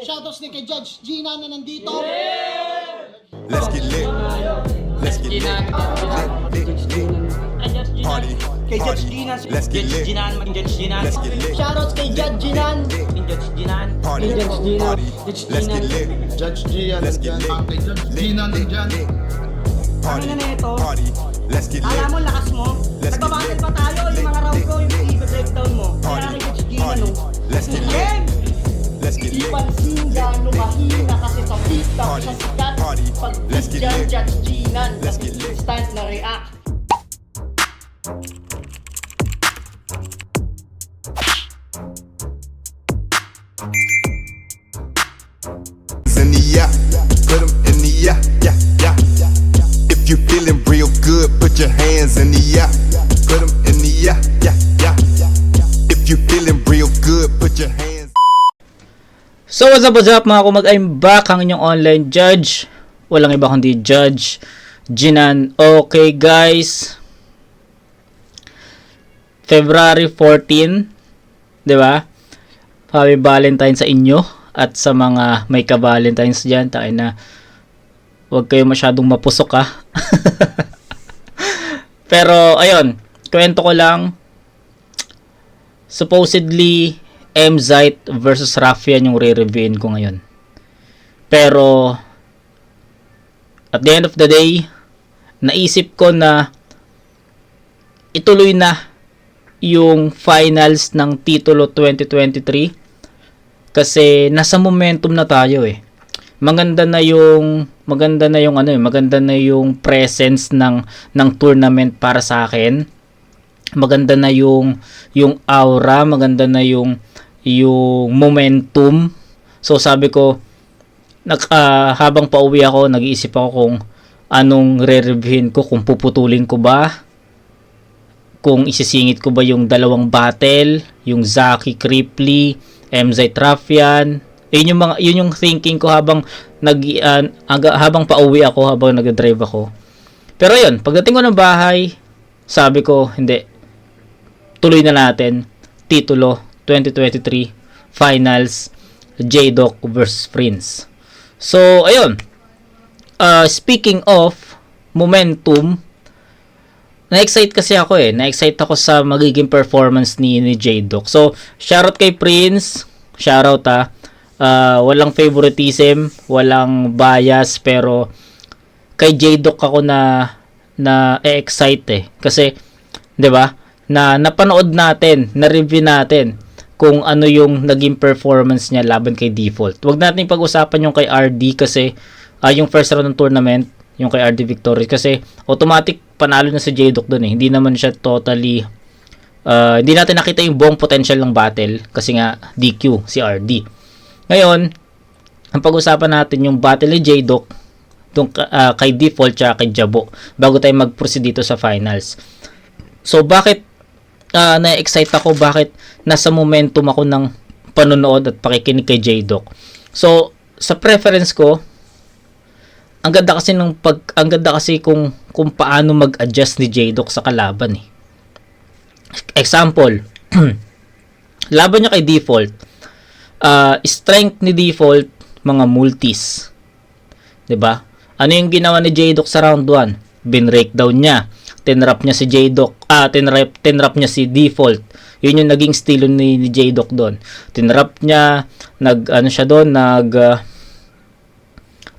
Shoutouts ni kay Judge Gina na nandito. Let's get lit. Let's get lit. Party. Kay Judge Gina. Let's get lit. Let's get lit. Shoutouts kay Judge Ginan. Party. Party. Let's get lit. Judge Gian. Let's get lit. Kay Judge Gina nandyan. Party. Ano na ito? Party. Let's get lit. Alam mo, lakas mo. Let's get Nagbabattle lit. pa tayo. Yung mga round ko, yung i-breakdown mo. Kaya Party. kay Judge Gina, Party. no? Let's get lit. Game! Let's get Di lit. pansin gano'ng mahina kasi sa TikTok Party. sa sikat. Party. Pag Let's get dyan, lit. Judge Ginan. Let's get lit. Instant na react. In the yeah, put 'em in the yeah, yeah, yeah. If you feeling real good, put your hands in the yeah, put 'em in the yeah, yeah, yeah. If you feeling real good, put your hands. So what's up mga kumag, I'm back, ang inyong online judge. Walang iba kundi Judge Ginan. Okay guys, February 14, 'di ba? Happy Valentine sa inyo at sa mga may ka-Valentines diyan. Tayo na, huwag kayo masyadong mapusok ha. Pero ayun, kwento ko lang. Supposedly Mzite versus Raffian yung re-reviewin ko ngayon. Pero at the end of the day, naisip ko na ituloy na yung finals ng titulo 2023 kasi nasa momentum na tayo eh. Maganda na yung presence ng tournament para sa akin. Maganda na yung aura, maganda na yung momentum. So sabi ko, habang pauwi ako, nag-iisip ako kung anong re-reviewin ko, kung puputulin ko ba, kung isisingit ko ba yung dalawang battle, yung Zaki Cripply, Mzite Raffian. Yun yung thinking ko habang habang pauwi ako, habang nag-drive ako. Pero yun, pagdating ko ng bahay, sabi ko, hindi, tuloy na natin titulo 2023 finals, J-Doc versus Prince. So ayun, speaking of momentum, na-excite kasi ako eh. Na-excite ako sa magiging performance ni J-Doc. So, shoutout kay Prince. Shoutout ha. Walang favoritism, walang bias, pero kay J-Doc ako na excite eh. Kasi, 'di ba? Na napanood natin, na-review natin kung ano yung naging performance niya laban kay Default. Huwag natin pag-usapan yung kay RD kasi yung first round ng tournament, yung kay RD Victory, kasi automatic panalo na si J-Doc doon eh. Hindi naman siya totally hindi natin nakita yung buong potential ng battle kasi nga DQ si RD. Ngayon, ang pag-usapan natin yung battle ni J-Doc kay Default at kay Jabo bago tayo mag-proceed dito sa finals. So bakit na-excite ako, bakit nasa momentum ako ng panonood at pakikinig kay J-Doc? So sa preference ko, ang ganda kasi kung paano mag-adjust ni J-Doc sa kalaban eh. Example, laban niya kay Default, strength ni Default, mga multis. 'Di ba? Ano yung ginawa ni J-Doc sa round 1? Bin-breakdown niya. Tinrap niya si J-Doc, tinrap niya si Default. Yun yung naging estilo ni J-Doc doon. Tinrap niya,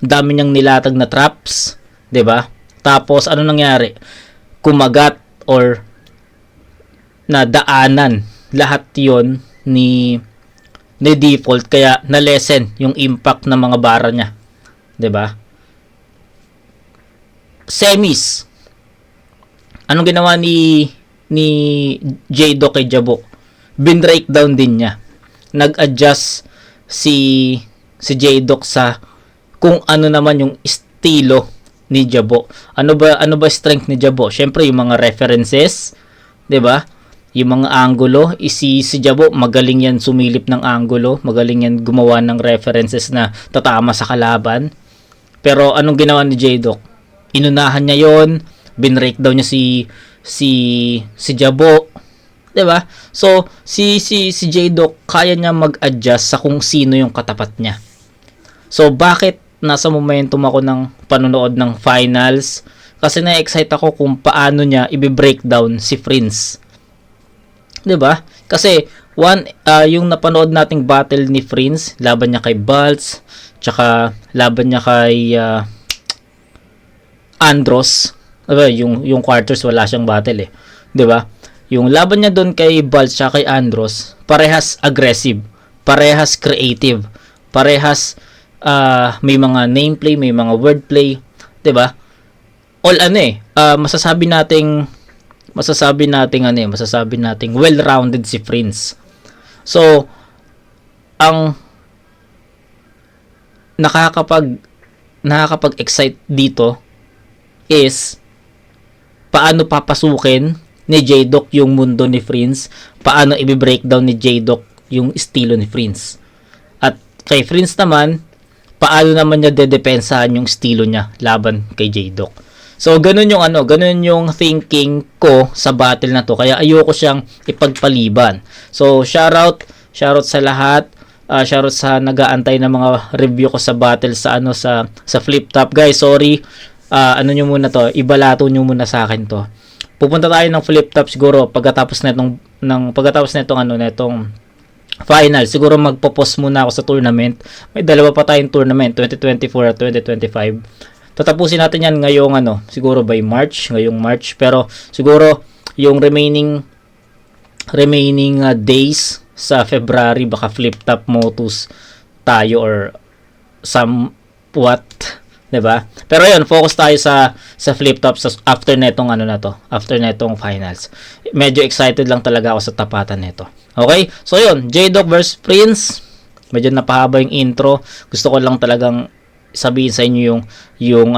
dami niyang nilatag na traps, 'di ba? Tapos ano nangyari? Kumagat or nadaanan lahat 'yon ni Default, kaya na-lessen yung impact ng mga bara niya, 'di ba? Semis. Anong ginawa ni J-Doc kay Jabo? Bin-breakdown din niya. Nag-adjust si J-Doc sa kung ano naman yung estilo ni Jabo. Ano ba strength ni Jabo? Syempre yung mga references, 'di ba? Yung mga angulo, si Jabo magaling yan sumilip ng angulo, magaling yan gumawa ng references na tatama sa kalaban. Pero anong ginawa ni J-Doc? Inunahan niya 'yon, bin-breakdown niya si Jabo, 'di ba? So si J-Doc kaya niya mag-adjust sa kung sino yung katapat niya. So, bakit nasa momentum ako ng panonood ng finals? Kasi na-excite ako kung paano niya i-breakdown si Prince. 'Di ba? Kasi yung napanood nating battle ni Prince, laban niya kay Baltz, tsaka laban niya kay Andros. Diba? Yung quarters wala siyang battle eh. 'Di ba? Yung laban niya doon kay Baltz tsaka kay Andros, parehas aggressive, parehas creative, parehas may mga nameplay, may mga wordplay, 'di ba? All masasabi nating well-rounded si Prince. So, ang nakakapag-excite dito is paano papasukin ni J-Doc yung mundo ni Prince, paano i-breakdown ni J-Doc yung estilo ni Prince. At kay Prince naman, paano naman niya dedepensahan yung estilo niya laban kay J-Doc. So, ganun yung thinking ko sa battle na to. Kaya ayoko siyang ipagpaliban. So, shoutout sa lahat. Shoutout sa nag-aantay ng mga review ko sa battle sa flip top. Guys, sorry. Nyo muna to. Ibalato nyo muna sa akin to. Pupunta tayo ng flip top siguro pagkatapos netong final. Siguro magpo-post muna ako sa tournament. May dalawa pa tayong tournament, 2024 at 2025. Tatapusin natin yan siguro by March, ngayong March. Pero siguro yung remaining days sa February baka flip top motus tayo or somewhat, 'di ba? Pero yun, focus tayo sa flip top after netong after netong finals. Medyo excited lang talaga ako sa tapatan nito. Okay? So yun, J-Doc versus Prince. Medyo napahaba yung intro. Gusto ko lang talagang sabihin sa inyo yung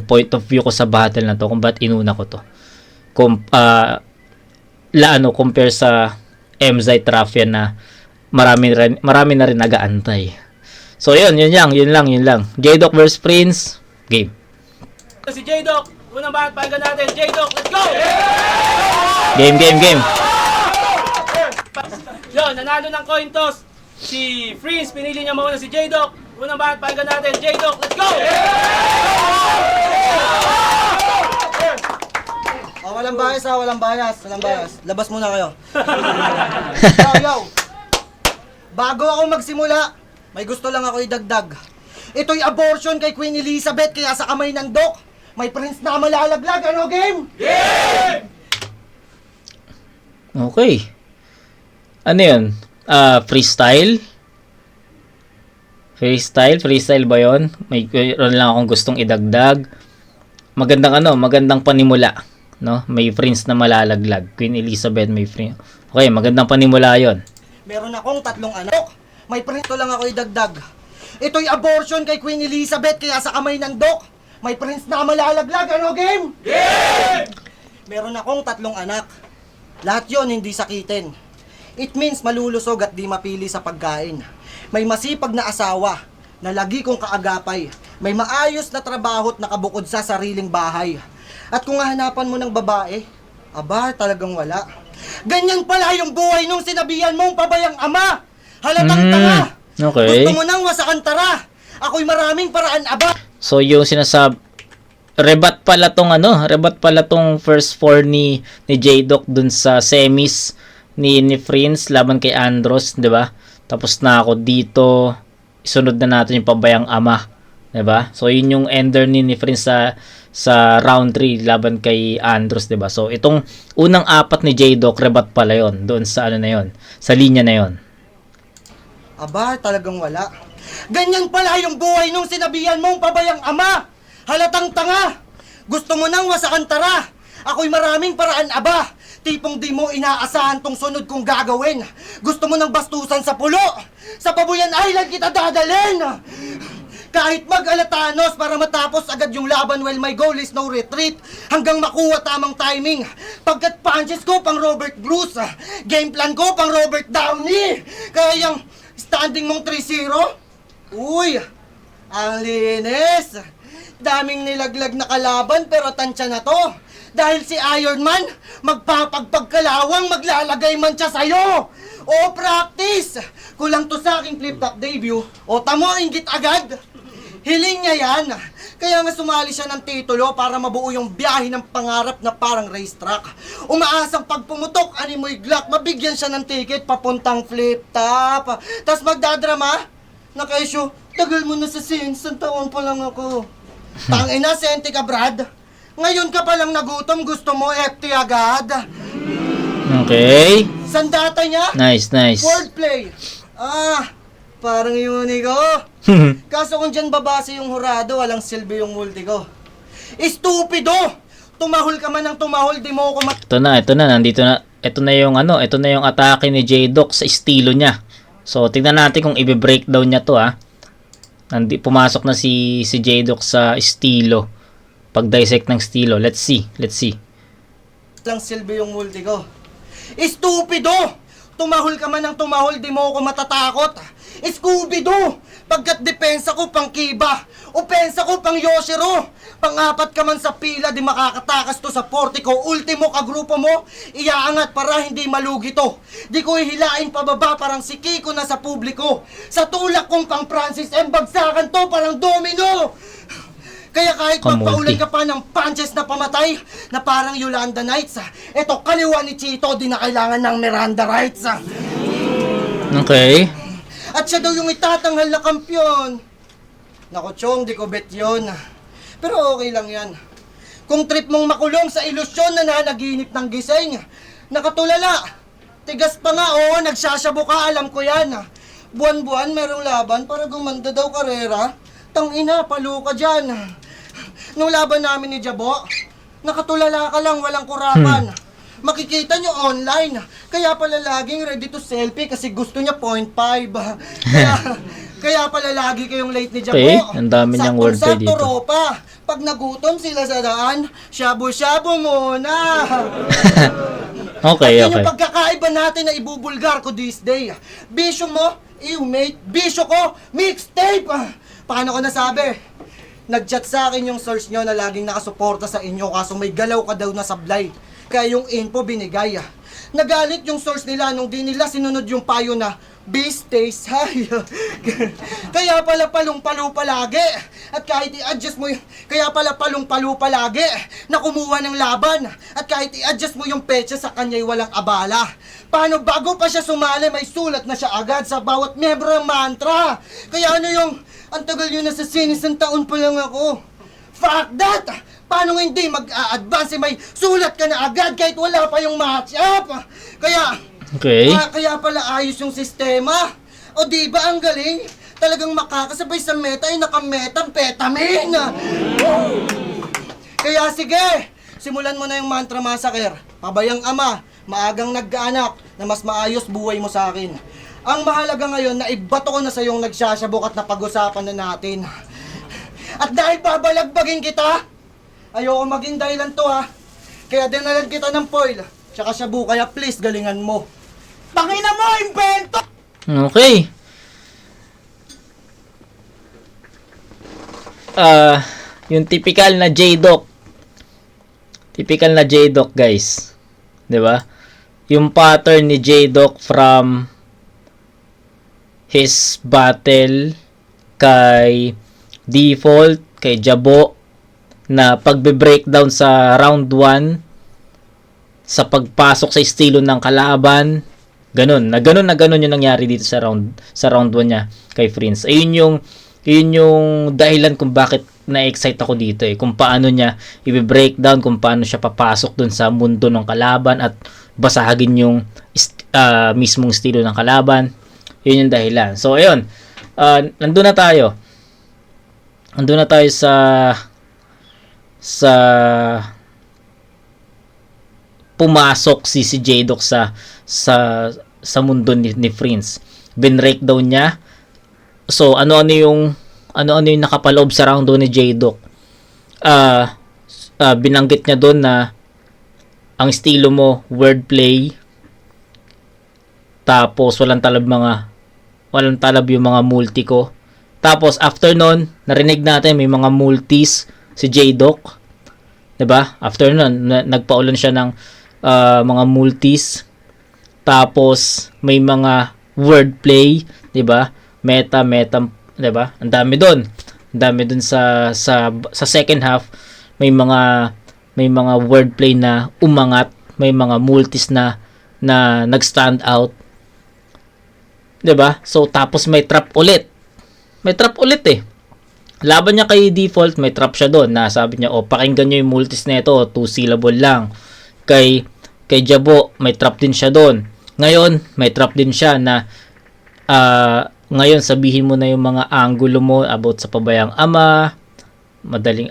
point of view ko sa battle na to, kung ba't inuna ko to. Compare sa MZ Trafian na marami na rin nag-aantay. So yun lang. J-Doc versus Prince, game. Si J-Doc, unang bahat pakinggan natin. J-Doc, let's go! Game. Yun, nanalo ng coin toss. Si Prince, pinili niya mauna si J-Doc. Unang bahat pakinggan natin. J-Doc, let's go! Walang bias. Labas muna kayo. Yo. Bago ako magsimula, may gusto lang ako idagdag. Ito'y abortion kay Queen Elizabeth, kaya sa kamay ng Doc, may Prince na malalaglag. Ano, game? Okay. Ano yun? Freestyle? Freestyle ba yun? Mayroon lang akong gustong idagdag. Magandang panimula, no? May Prince na malalaglag. Queen Elizabeth may Prince. Okay, magandang panimula yon. Meron akong 3 anak. May Prince lang ako idagdag. Ito'y abortion kay Queen Elizabeth, kaya sa kamay ng Doc, may Prince na malalaglag. Ano, game? Meron akong 3 anak. Lahat yon hindi sakitin. It means malulusog at di mapili sa pagkain. May masipag na asawa na lagi kong kaagapay. May maayos na trabaho at nakabukod sa sariling bahay. At kung hahanapan mo ng babae, aba, talagang wala. Ganyan pala yung buhay nung sinabihan mong pabayang ama. Halatang tanga. Okay. Gusto mo nang wasakan tara. Ako'y maraming paraan, aba. So yung rebat pala tong first 4 ni J-Doc dun sa semis ni Prince laban kay Andros, 'di ba? Tapos na ako dito. Isunod na natin yung pabayang ama, 'di ba? So yun yung ender ni Prince sa round 3 laban kay Andros, 'di ba? So itong unang 4 ni J-Doc rebat pala yon doon sa na yon, sa linya na yon. Aba, talagang wala. Ganyan pala yung buhay nung sinabihan mong pabayang ama. Halatang tanga. Gusto mo nang wasakan tara. Ako'y maraming paraan, aba. Tipong di mo inaasahan tong sunod kong gagawin. Gusto mo nang bastusan sa pulo. Sa Babuyan Island kita dadalhin. Kahit mag-alatanos para matapos agad yung laban, well, my goal is no retreat. Hanggang makuha tamang timing. Pagkat punches ko pang Robert Bruce. Game plan ko pang Robert Downey. Kaya yung standing mong 3-0? Uy, ang linis. Daming nilaglag na kalaban pero tansya na to. Dahil si Iron Man, magpapagpagkalawang maglalagay man siya sa'yo. O practice! Kulang to sa aking flip-top debut. O tamo, inggit agad. Hiling niya yan. Kaya nga sumali siya ng titulo para mabuo yung biyahe ng pangarap na parang racetrack. Umaasang pag pumutok, animoy glock, mabigyan siya ng ticket papuntang flip-top. Tapos magdadrama, nakaisyo, tagal mo na sa scene, isang taon pa lang ako. Tangina, sente ka, Brad. Ngayon ka palang nagutom, gusto mo FT agad. Okay. Sandata niya, Nice, nice. wordplay. Parang unique ko. Kaso kung dyan babase yung hurado, walang silbi yung multi ko. Estupido! Tumahol ka man ng tumahol, di mo ako Ito na, nandito na. Ito na yung ito na yung atake ni J-Doc sa estilo niya. So, tingnan natin kung i-breakdown niya to, ha. Pumasok na si J-Doc sa estilo. Pag-dissect ng estilo. Let's see. lang silbi yung multi ko. Estupido! Tumahol ka man ng tumahol, di mo ako matatakot. Scooby-Doo! Pagkat depensa ko pang Kiba, opensa ko pang Yoshiro. Pangapat ka man sa pila, di makakatakas to sa portico. Ultimo ka grupo mo, iaangat para hindi malugi to. Di ko ihilain pababa parang si Kiko na sa publiko. Sa tulak kong pang Francis M, bagsakan to parang domino. Kaya kahit magpaulan ka pa ng punches na pamatay, na parang Yolanda Nights, eto kaliwa ni Chito, di na kailangan ng Miranda rights. Okay. At siya daw yung itatanghal na kampyon. Nako, Chong, di ko bet yun. Pero okay lang yan. Kung trip mong makulong sa ilusyon na nanaginip ng gising, nakatulala. Tigas pa nga, oo, nagsasabo ka, alam ko yan. Buwan-buwan merong laban para gumanda daw karera. Tangina, palo ka dyan. Nung laban namin ni Jabo, nakatulala ka lang, walang kurapan. Makikita nyo online. Kaya pala laging ready to selfie kasi gusto niya 0.5. Kaya pala lagi kayong late ni Jabo. Okay, ang dami niyang wordplay dito. Ropa. Pag nagutom sila sa daan, shabu-shabu muna. Okay. At yun yung pagkakaiba natin na ibubulgar ko this day. Bisyo mo, mate. Bisyo ko, mixtape. Paano ko nasabi? Nag-chat sa akin yung source nyo na laging nakasuporta sa inyo kaso may galaw ka daw na sablay. Kaya yung info binigay. Nagalit yung source nila nung di nila sinunod yung payo na be stays high. Kaya pala palong-palo palagi. At kahit i-adjust mo kaya pala palong-palo palagi na kumuha ng laban. At kahit i-adjust mo yung pecha sa kanya'y walang abala. Paano bago pa siya sumali may sulat na siya agad sa bawat miyembro ng mantra. Kaya ano yung ang tagal yun na sa scene, isang taon pa lang ako. Fuck that! Paano hindi mag-a-advance? May sulat ka na agad kahit wala pa yung match-up. Kaya pala ayos yung sistema. O di ba ang galing? Talagang makakasabay sa meta ay naka-methamphetamine. Kaya sige, simulan mo na yung mantra massacre. Pabayang ama, maagang nagkaanak, na mas maayos buhay mo sa akin. Ang mahalaga ngayon na ibato ko na sa yung nagsasabok at napag-usapan na natin. At dahil babalagbagin kita, ayoko maging dahilan to ha. Kaya dinalan kita ng foil. Tsaka shabu, kaya please galingan mo. Tangina mo, invento! Okay. Yung typical na J-Doc. Typical na J-Doc, guys. 'Di ba? Yung pattern ni J-Doc from his battle kay Default, kay Jabo, na pagbe-breakdown sa round 1, sa pagpasok sa estilo ng kalaban, ganun yung nangyari dito sa round 1 niya kay Prince. Yun yung dahilan kung bakit na-excite ako dito kung paano niya i-breakdown, kung paano siya papasok dun sa mundo ng kalaban at basagin yung mismong estilo ng kalaban. Yun yung dahilan. So, ayun. Nandun na tayo. Nandun na tayo sa pumasok si J-Doc sa mundo ni Prince. Binreakdown niya. So, ano yung nakapaloob sa round 2 ni J-Doc? Binanggit niya doon na ang estilo mo, wordplay, tapos walang talab yung mga multi ko. Tapos after nun, narinig natin may mga multis si J-Doc. 'Diba? After nun, nagpaulan siya ng mga multis. Tapos may mga wordplay, 'di ba? Meta, 'di ba? Ang dami doon. Ang dami doon sa second half, may mga wordplay na umangat, may mga multis na nag-stand out. 'Di ba? So tapos may trap ulit. May trap ulit eh. Laban niya kay Default, may trap siya doon na sabi niya, pakinggan niyo yung multis na ito, 2 syllable lang. Kay Jabo, may trap din siya doon. Ngayon, may trap din siya na ngayon sabihin mo na yung mga angulo mo about sa pabayang ama, madaling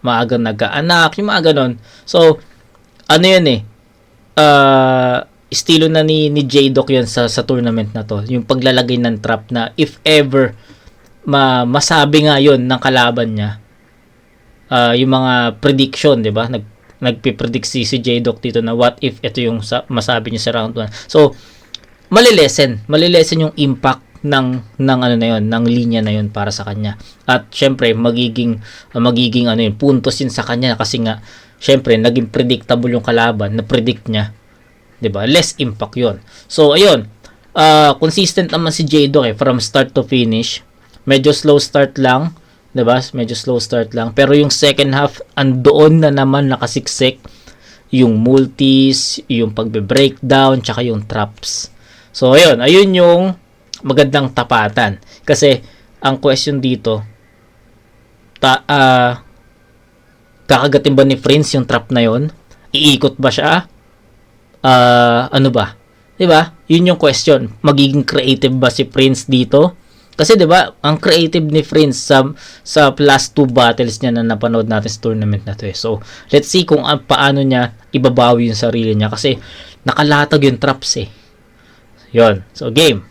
maagang nagkaanak, yung mga ganon. So, ano yun eh, estilo na ni J-Doc yun sa tournament na to. Yung paglalagay ng trap na if ever masabi nga yun ng kalaban niya, yung mga prediction, di ba? Nagpipredict si J-Doc dito na what if ito yung masabi niya sa round 1. So, malilesen yung impact ng ano na yun, ng linya na yun para sa kanya. At syempre, magiging ano yun, puntos yun sa kanya kasi nga, syempre, naging predictable yung kalaban, na-predict niya. 'Di ba? Less impact yun. So, ayun, consistent naman si J-Doc from start to finish. Medyo slow start lang, 'di ba? Medyo slow start lang. Pero yung second half, andoon na naman nakasiksik yung multis, yung pagbe-breakdown, tsaka yung traps. So, ayun yung magandang tapatan. Kasi, ang question dito, kakagatin ba ni Prince yung trap na yon? Iikot ba siya? Ano ba? 'Di ba? Yun yung question. Magiging creative ba si Prince dito? Kasi 'di ba, ang creative ni Prince sa last 2 battles niya na napanood natin sa tournament na 'to eh. So, let's see kung paano niya ibabawi yung sarili niya kasi nakalatag yung traps eh. 'Yon. So, game.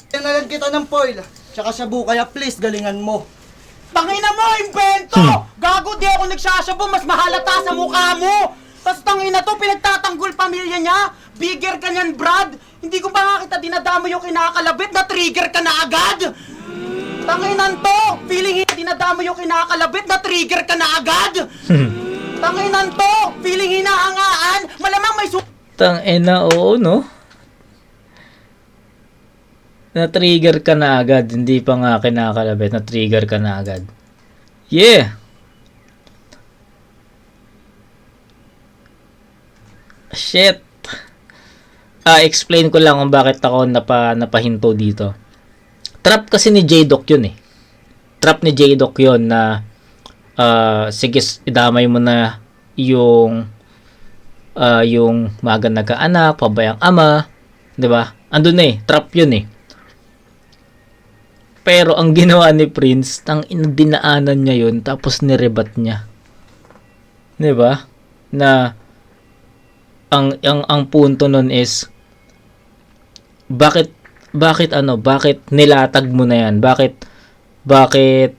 Yan na lang kita ng foil. Tsaka shabu, kaya please galingan mo. Tangina mo, invento! Gago, di ako nagsasabo, mas mahalata sa mukha mo! Tapos tangina to, pinagtatanggol pamilya niya! Bigger ka niyan, Brad! Hindi ko ba nga kita dinadamo yung kinakalabit, na-trigger ka na agad! Tanginan to! Feeling dinadamo yung kinakalabit, na-trigger ka na agad! Tanginan to! Feeling hinahangaan, malamang may Tangina, oo, no? Na-trigger ka na agad. Hindi pa nga kinakalabit. Na-trigger ka na agad. Yeah! Shit! Explain ko lang kung bakit ako napahinto dito. Trap kasi ni J-Doc yun eh. Trap ni J-Doc yun na sige, idamay mo na yung magang nagkaanak, pabayang ama, 'di ba? Andun na eh, trap yun eh. Pero ang ginawa ni Prince, dinaanan niya yun, tapos nirebat niya. 'Di ba? Na ang punto nun is bakit nilatag mo na yan? Bakit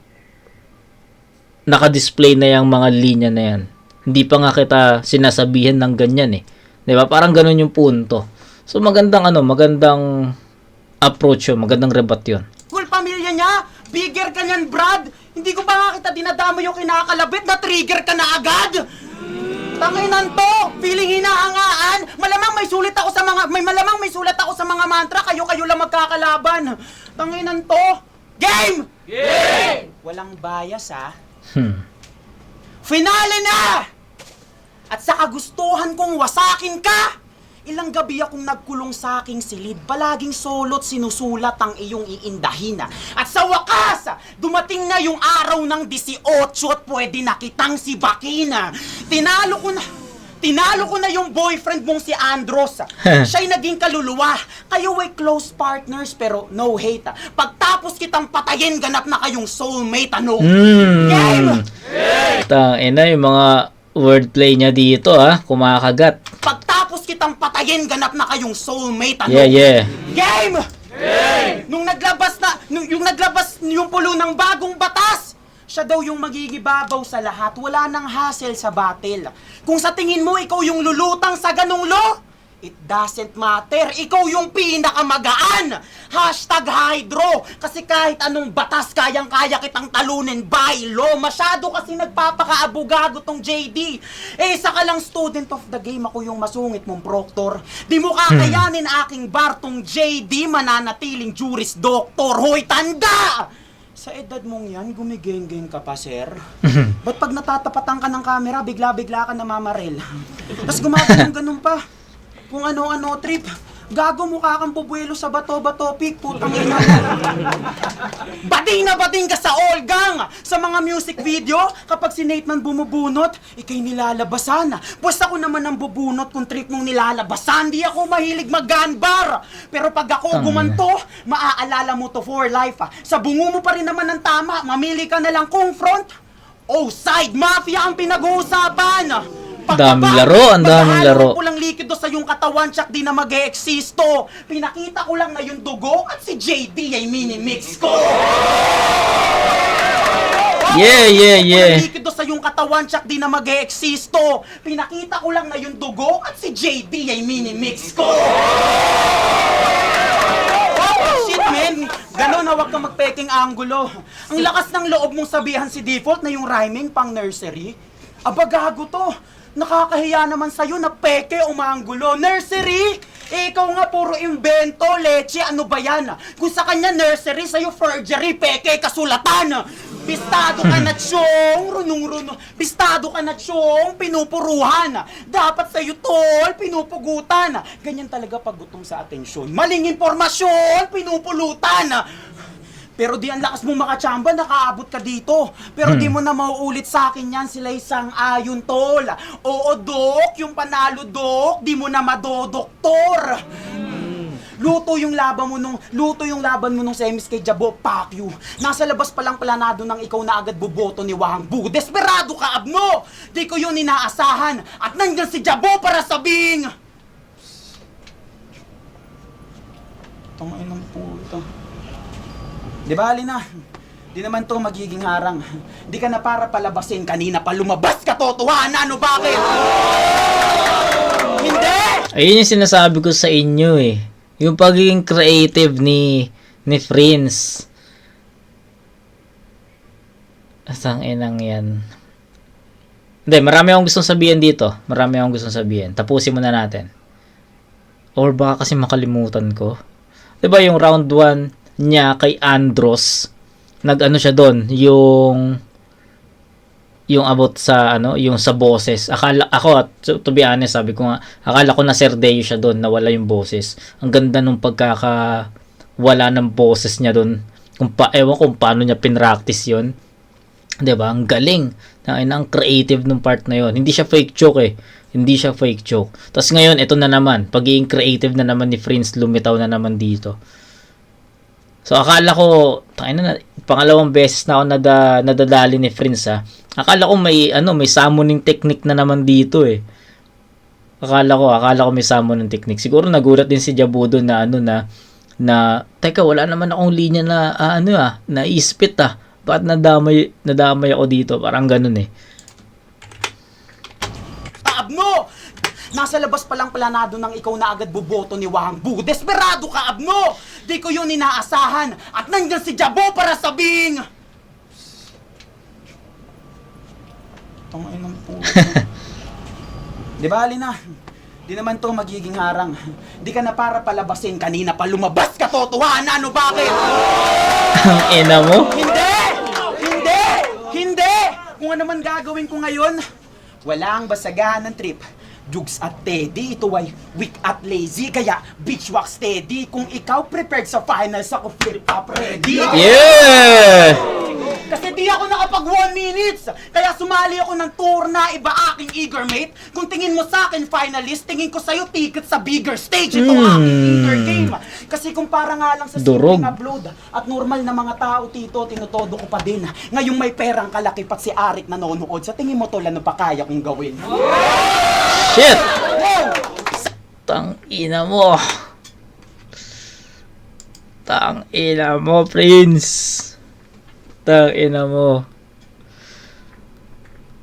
naka-display na yung mga linya na yan? Hindi pa nga kita sinasabihan ng ganyan eh. 'Di ba? Parang ganun yung punto. So magandang approach yun, magandang rebat yun. pamilya niya! Bigger ka niyan, Brad! Hindi ko ba nga kita dinadamo yung kinakalabit, na-trigger ka na agad! Tanginan to! Feeling hinahangaan! Malamang may sulit ako sa mga mantra, kayo lang magkakalaban! Tanginan to! Game! Game! Walang bias, ha? Finale na! At sa kagustuhan kong wasakin ka! Ilang gabi akong nagkulong sa aking silid, palaging solot sinusulat ang iyong iindahin. At sa wakas, dumating na yung araw ng 18 at pwede na kitang sibakin. Tinalo ko na yung boyfriend mong si Andros. Siya'y naging kaluluwa. Kayo ay close partners pero no hate. Pagtapos kitang patayin, ganap na kayong soulmate, ano? Game! Tangina, yung mga wordplay niya dito, kumakagat. Pagtapos kitang patayin, ganap na kayong soulmate, ano? Yeah. Game! Nung naglabas yung pulo ng bagong batas, siya daw yung magigibabaw sa lahat, wala nang hassle sa battle. Kung sa tingin mo ikaw yung lulutang sa ganung law, It doesn't matter. Ikaw yung pinakamagaan. #Hydro. Kasi kahit anong batas, kayang-kaya kitang talunin by law. Masyado kasi nagpapakaabogado tong JD. Isa ka lang student of the game. Ako yung masungit mong proctor. Di mo kakayanin aking bar tong JD. Mananatiling juris doctor. Hoy, tanda! Sa edad mong yan, gumigeng-geng ka pa, sir? Ba't pag natatapatan ka ng camera, bigla-bigla ka namamaril? Tapos gumagano'n-ganon pa. Kung ano-ano trip. Gago, mukha kang bubuelo sa bato-bato pic, putang ina. Bating na bating ka sa all gang! Sa mga music video, kapag si Nate man bumubunot, ikay nilalabasan. Pues ako naman ang bubunot kung trip mong nilalabasan. Di ako mahilig mag-gunbar. Pero pag ako gumanto, maaalala mo to for life. Sa bungo mo pa rin naman ng tama, mamili ka na lang kung front o side. Mafia ang pinag-uusapan. Daming laro, ang daming laro. Pulang likido sa yung katawan, tsak di na mag-eeksisto. Pinakita ko lang na yung dugo at si JD ay mini-mix ko. Yeah. Pulang likido sa yung katawan, tsak di na mag-eeksisto. Pinakita ko lang na yung dugo at si JD ay mini-mix ko. Shit, man. Ganon na wag kang magpeking angulo. Ang lakas ng loob mong sabihan si Default na yung rhyming pang nursery. Aba, gago to. Nakakahiya naman sa'yo na peke o manggulo. Nursery? Ikaw nga puro invento, leche, ano ba yan? Kung sa kanya nursery, sa'yo forgery, peke, kasulatan. Bistado ka na tiyong, runong-runong. Bistado ka na tiyong, pinupuruhan. Dapat sa'yo tol, pinupugutan. Ganyan talaga pag gutom sa atensyon. Maling impormasyon, pinupulutan. Pero di ang lakas mo makachamba, nakaabot ka dito. Pero di mo na mauulit sa akin yan, sila isang ayon tol. Oo, Dok, yung panalo, Dok, di mo na madodoktor. Luto yung laban mo nung semis kay Jabo, fuck you. Nasa labas pa lang planado nang ikaw na agad buboto ni Wang Bu. Desperado ka, Abno! Di ko yun inaasahan. At nandyan si Jabo para sabing... Tangay ng puta. Di ba, Alina? Di naman to magiging harang. Di ka na para palabasin, kanina pa lumabas ka, totohanan, ano bakit? Hindi! Ayun yung sinasabi ko sa inyo eh. Yung pagiging creative ni Prince. Asang inang yan. Hindi, marami akong gustong sabihin dito. Tapusin muna natin. Or baka kasi makalimutan ko. Diba yung round 1 niya kay Andros, nag-ano siya doon, yung about sa yung sa boses. To be honest, sabi ko nga, akala ko na Serdeo siya doon, nawala yung boses. Ang ganda nung wala ng boses niya doon. Ewan kung paano niya pinractice yun. 'Di ba? Ang galing. Ang creative nung part na yon. Hindi siya fake joke eh. Tapos ngayon, ito na naman, pagiging creative na naman ni Prince, lumitaw na naman dito. So akala ko, pangalawang beses na ako nadadali ni Prince ha. Akala ko may summoning technique na naman dito eh. Akala ko may summoning technique. Siguro nagulat din si Jabudo na teka, wala naman akong linya na na ispit ah. Bakit nadamay ako dito? Parang ganun eh. Abno! Nasa labas pa lang planado nang ikaw na agad buboto ni Wang Bu. Desperado ka, Abno! Di ko yun inaasahan. At nandyan si Jabo para sabing... Tangay ng puta. Di ba, Alina? Di naman to magiging harang. Di ka na para palabasin, kanina pa lumabas ka, totohanan, ano bakit? Ang ina mo? Hindi! Kung ano man gagawin ko ngayon, walang basagahan ng trip. Jugs at Teddy, ito ay weak at lazy, kaya bitch walk steady. Kung ikaw prepared sa finals, ako flip up ready. Yeah! Kasi di ako nakapag 1 minutes, kaya sumali ako ng tour na iba aking eager mate. Kung tingin mo sa akin finalist, tingin ko sa'yo ticket sa bigger stage. Ito ang eager game. Kasi kung para nga lang sa Durog. simpleng upload at normal na mga tao tito, tinutodo ko pa din. Ngayong may perang kalaki pat si Arik nanonood, sa tingin mo tol, ano pa kaya kong gawin? Shit! Tang ina mo, Prince. Tang ina mo.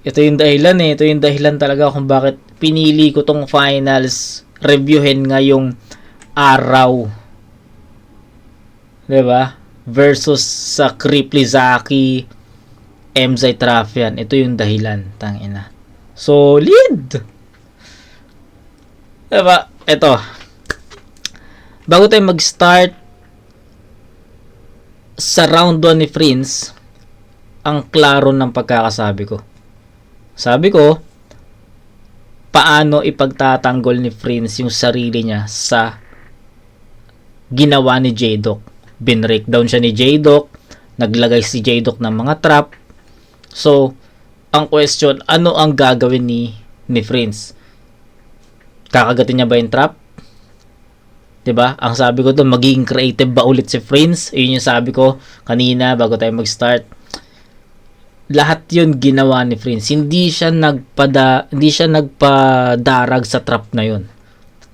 Ito yung dahilan talaga kung bakit pinili ko tong finals reviewin ngayong araw. 'Di ba? Versus sa Kriplizaki, MZ Trafian. Ito yung dahilan, tangina. Solid. 'Di ba? Ito. Bago tayo mag-start sa round 1 ni Prince, ang klaro ng pagkakasabi ko. Sabi ko, paano ipagtatanggol ni Prince yung sarili niya sa ginawa ni J-Doc. Binreakdown siya ni J-Doc, naglagay si J-Doc ng mga trap. So, ang question, ano ang gagawin ni Prince? Kakagatin niya ba yung trap? 'Di ba? Ang sabi ko doon, magiging creative ba ulit si Prince? Yun yung sabi ko kanina bago tayo mag-start. Lahat 'yun ginawa ni Prince. Hindi siya nagpadarag sa trap na 'yun.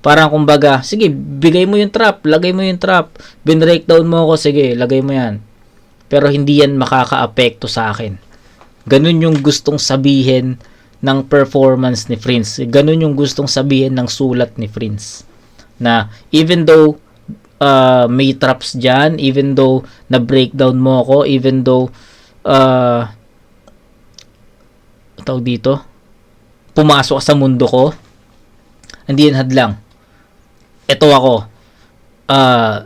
Parang kumbaga, sige, bigay mo yung trap, lagay mo yung trap. Binreakdown mo ako, sige, lagay mo yan. Pero hindi yan makaka-apekto sa akin. Ganun yung gustong sabihin ng performance ni Prince. Ganun yung gustong sabihin ng sulat ni Prince. Na even though may traps dyan, even though na-breakdown mo ako, even though tawag dito, pumasok sa mundo ko, hindi yan hadlang. Ito ako,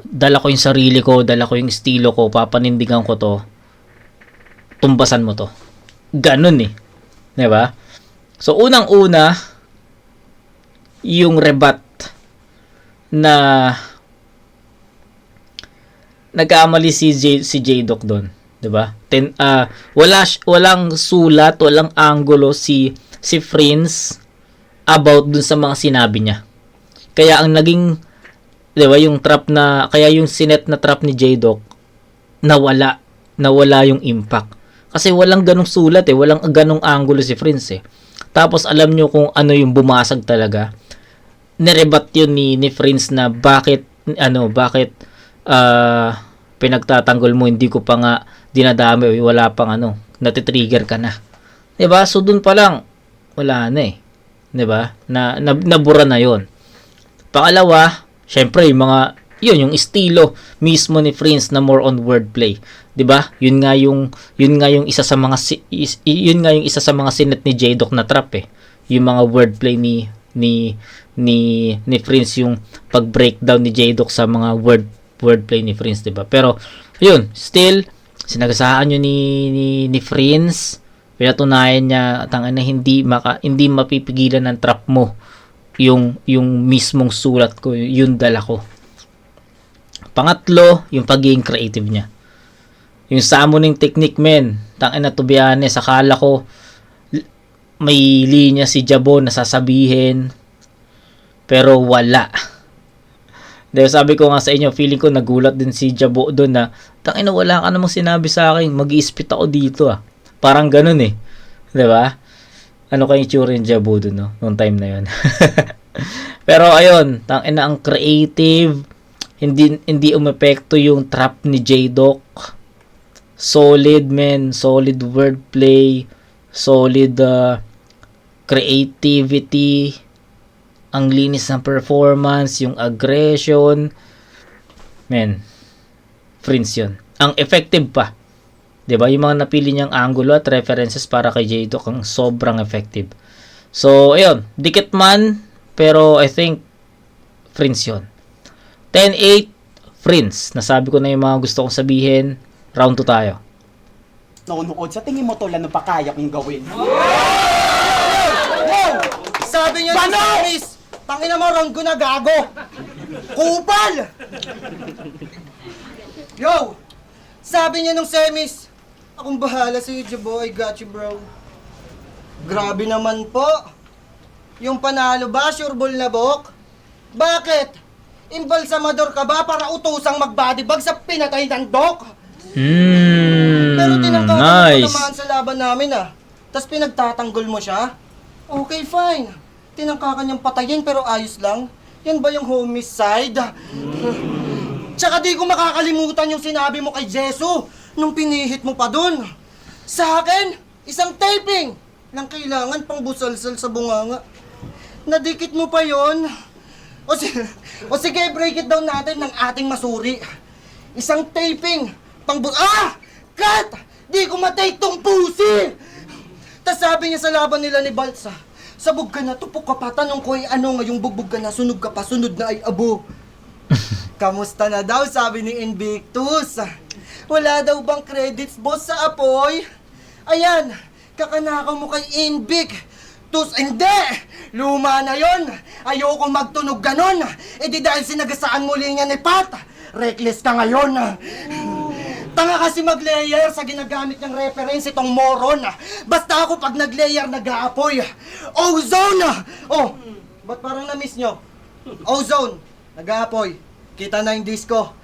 dala ko yung sarili ko, dala ko yung estilo ko, papanindigan ko to, tumbasan mo to. Ganun eh. 'Di ba? So, unang-una, yung rebat na nagkamali si J-Doc doon, 'di ba? Walang sulat, walang angulo si Prince about dun sa mga sinabi niya. Kaya ang naging, 'di ba, yung trap na, kaya yung sinet na trap ni J-Doc nawala yung impact. Kasi walang ganong sulat eh, walang ganong angulo si Prince eh. Tapos alam nyo kung ano yung bumasag talaga. Nirebat yun ni Prince na bakit pinagtatanggol mo, hindi ko pa nga dinadami, wala pang natitrigger ka na. 'Di ba? So dun pa lang wala na eh. 'Di ba? Nabura na 'yon. Pangalawa, syempre yung estilo mismo ni Prince na more on wordplay. 'Di ba? Yun nga yung isa sa mga sinet ni J-Doc na trap eh. Yung mga wordplay ni Prince, yung pag-breakdown ni J-Doc sa mga wordplay ni Prince, 'di ba? Pero yun, still sinagasaan yun ni Prince. Pinatunayan niya tangina hindi mapipigilan ng trap mo. Yung mismong sulat ko, yung dala ko. Pangatlo, yung pagiging creative niya. Yung summoning technique, men. Tangina, to be honest, akala ko may linya si Jabo na sasabihin, pero wala. Dahil sabi ko nga sa inyo, feeling ko nagulat din si Jabo doon na, tangina, wala ka namang sinabi sa akin, mag-i-spit ako dito ah. Parang ganun eh. 'Di ba? Ano kayong itsura ni Jabo doon, no? Noong time na yun. Pero ayun, tangina, ang creative, hindi umepekto yung trap ni J-Doc. Solid, men, solid wordplay, solid creativity, ang linis ng performance, yung aggression, men, Prince yun. Ang effective pa, 'di ba? Yung mga napili niyang angulo at references para kay J-Doc, ang sobrang effective. So, ayun, dikit man, pero I think Prince yun. 10-8, Prince. Nasabi ko na yung mga gusto kong sabihin. Round 2 tayo. Nakunood, sa tingin mo to lang pa kaya kong gawin. Sabi niya si Samis, tangina mo, round ko na, gago. Kupal! Yo! Sabi niya nung Semis, akong bahala sa'yo, Jabo, I got you, bro. Grabe naman po. Yung panalo ba, sure ball na bok? Bakit? Imbalsamador ka ba para utusang magbodybag sa pinatay ng Doc? Pero tinanggalan nice. mo naman sa laban namin ah. Tapos pinagtatanggol mo siya? Okay, fine. Tinangka ka niyang patayin pero ayos lang. Yan ba yung homicide? Tsaka di ko makakalimutan yung sinabi mo kay Jesu nung pinihit mo pa dun. Sa akin, isang taping lang kailangan pang busalsal sa bunganga. Nadikit mo pa yon. O sige, break it down natin ng ating masuri. Isang taping, Cut! Di ko matake tong pusi! Tas sabi niya sa laban nila ni Balsa, sabog ka na, tupok ka pa, tanong ko ano ngayong bugbog ka na, sunog ka pa, sunod na ay abo. Kamusta na daw, sabi ni Invictus. Wala daw bang credits, boss, sa apoy? Ayan, kakanakaw mo kay Invictus. Hindi! Luma na yon. Ayoko magtunog ganon. E di dahil sinagasaan muli niya ni Pat, reckless ka ngayon. Tanga kasi mag-layer sa ginagamit niyang reference itong moron. Basta ako pag nag-layer nag-aapoy. Ozone! Oh, ba't parang na-miss nyo? Ozone, nag-aapoy. Kita na yung disco.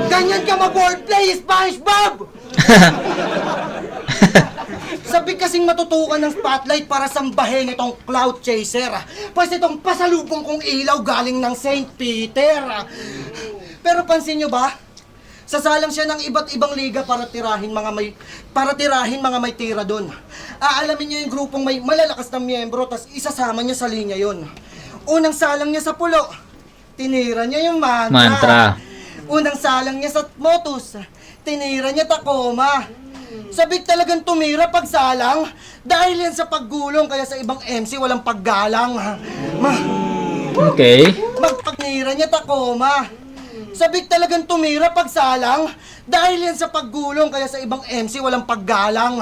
Ganyan ka mag-wordplay, SpongeBob! Sabi kasing matutukan ng spotlight para sambahin itong cloud chaser. Pues itong pasalubong kong ilaw galing ng St. Peter. Pero pansin nyo ba? Sasalang siya ng iba't ibang liga para tirahin mga may tira doon. Aalamin niya yung grupong may malalakas na miyembro, tas isasama niya sa linya yon. Unang salang niya sa pulo, tinira niya yung mantra. Unang salang niya sa motus, tinira niya Tacoma. Sabik talagang tumira pagsalang dahil yan sa paggulong, kaya sa ibang MC walang paggalang. Okay. Magpagnira niya Tacoma. Sabik talagang tumira pagsalang dahil yan sa paggulong, kaya sa ibang MC walang paggalang.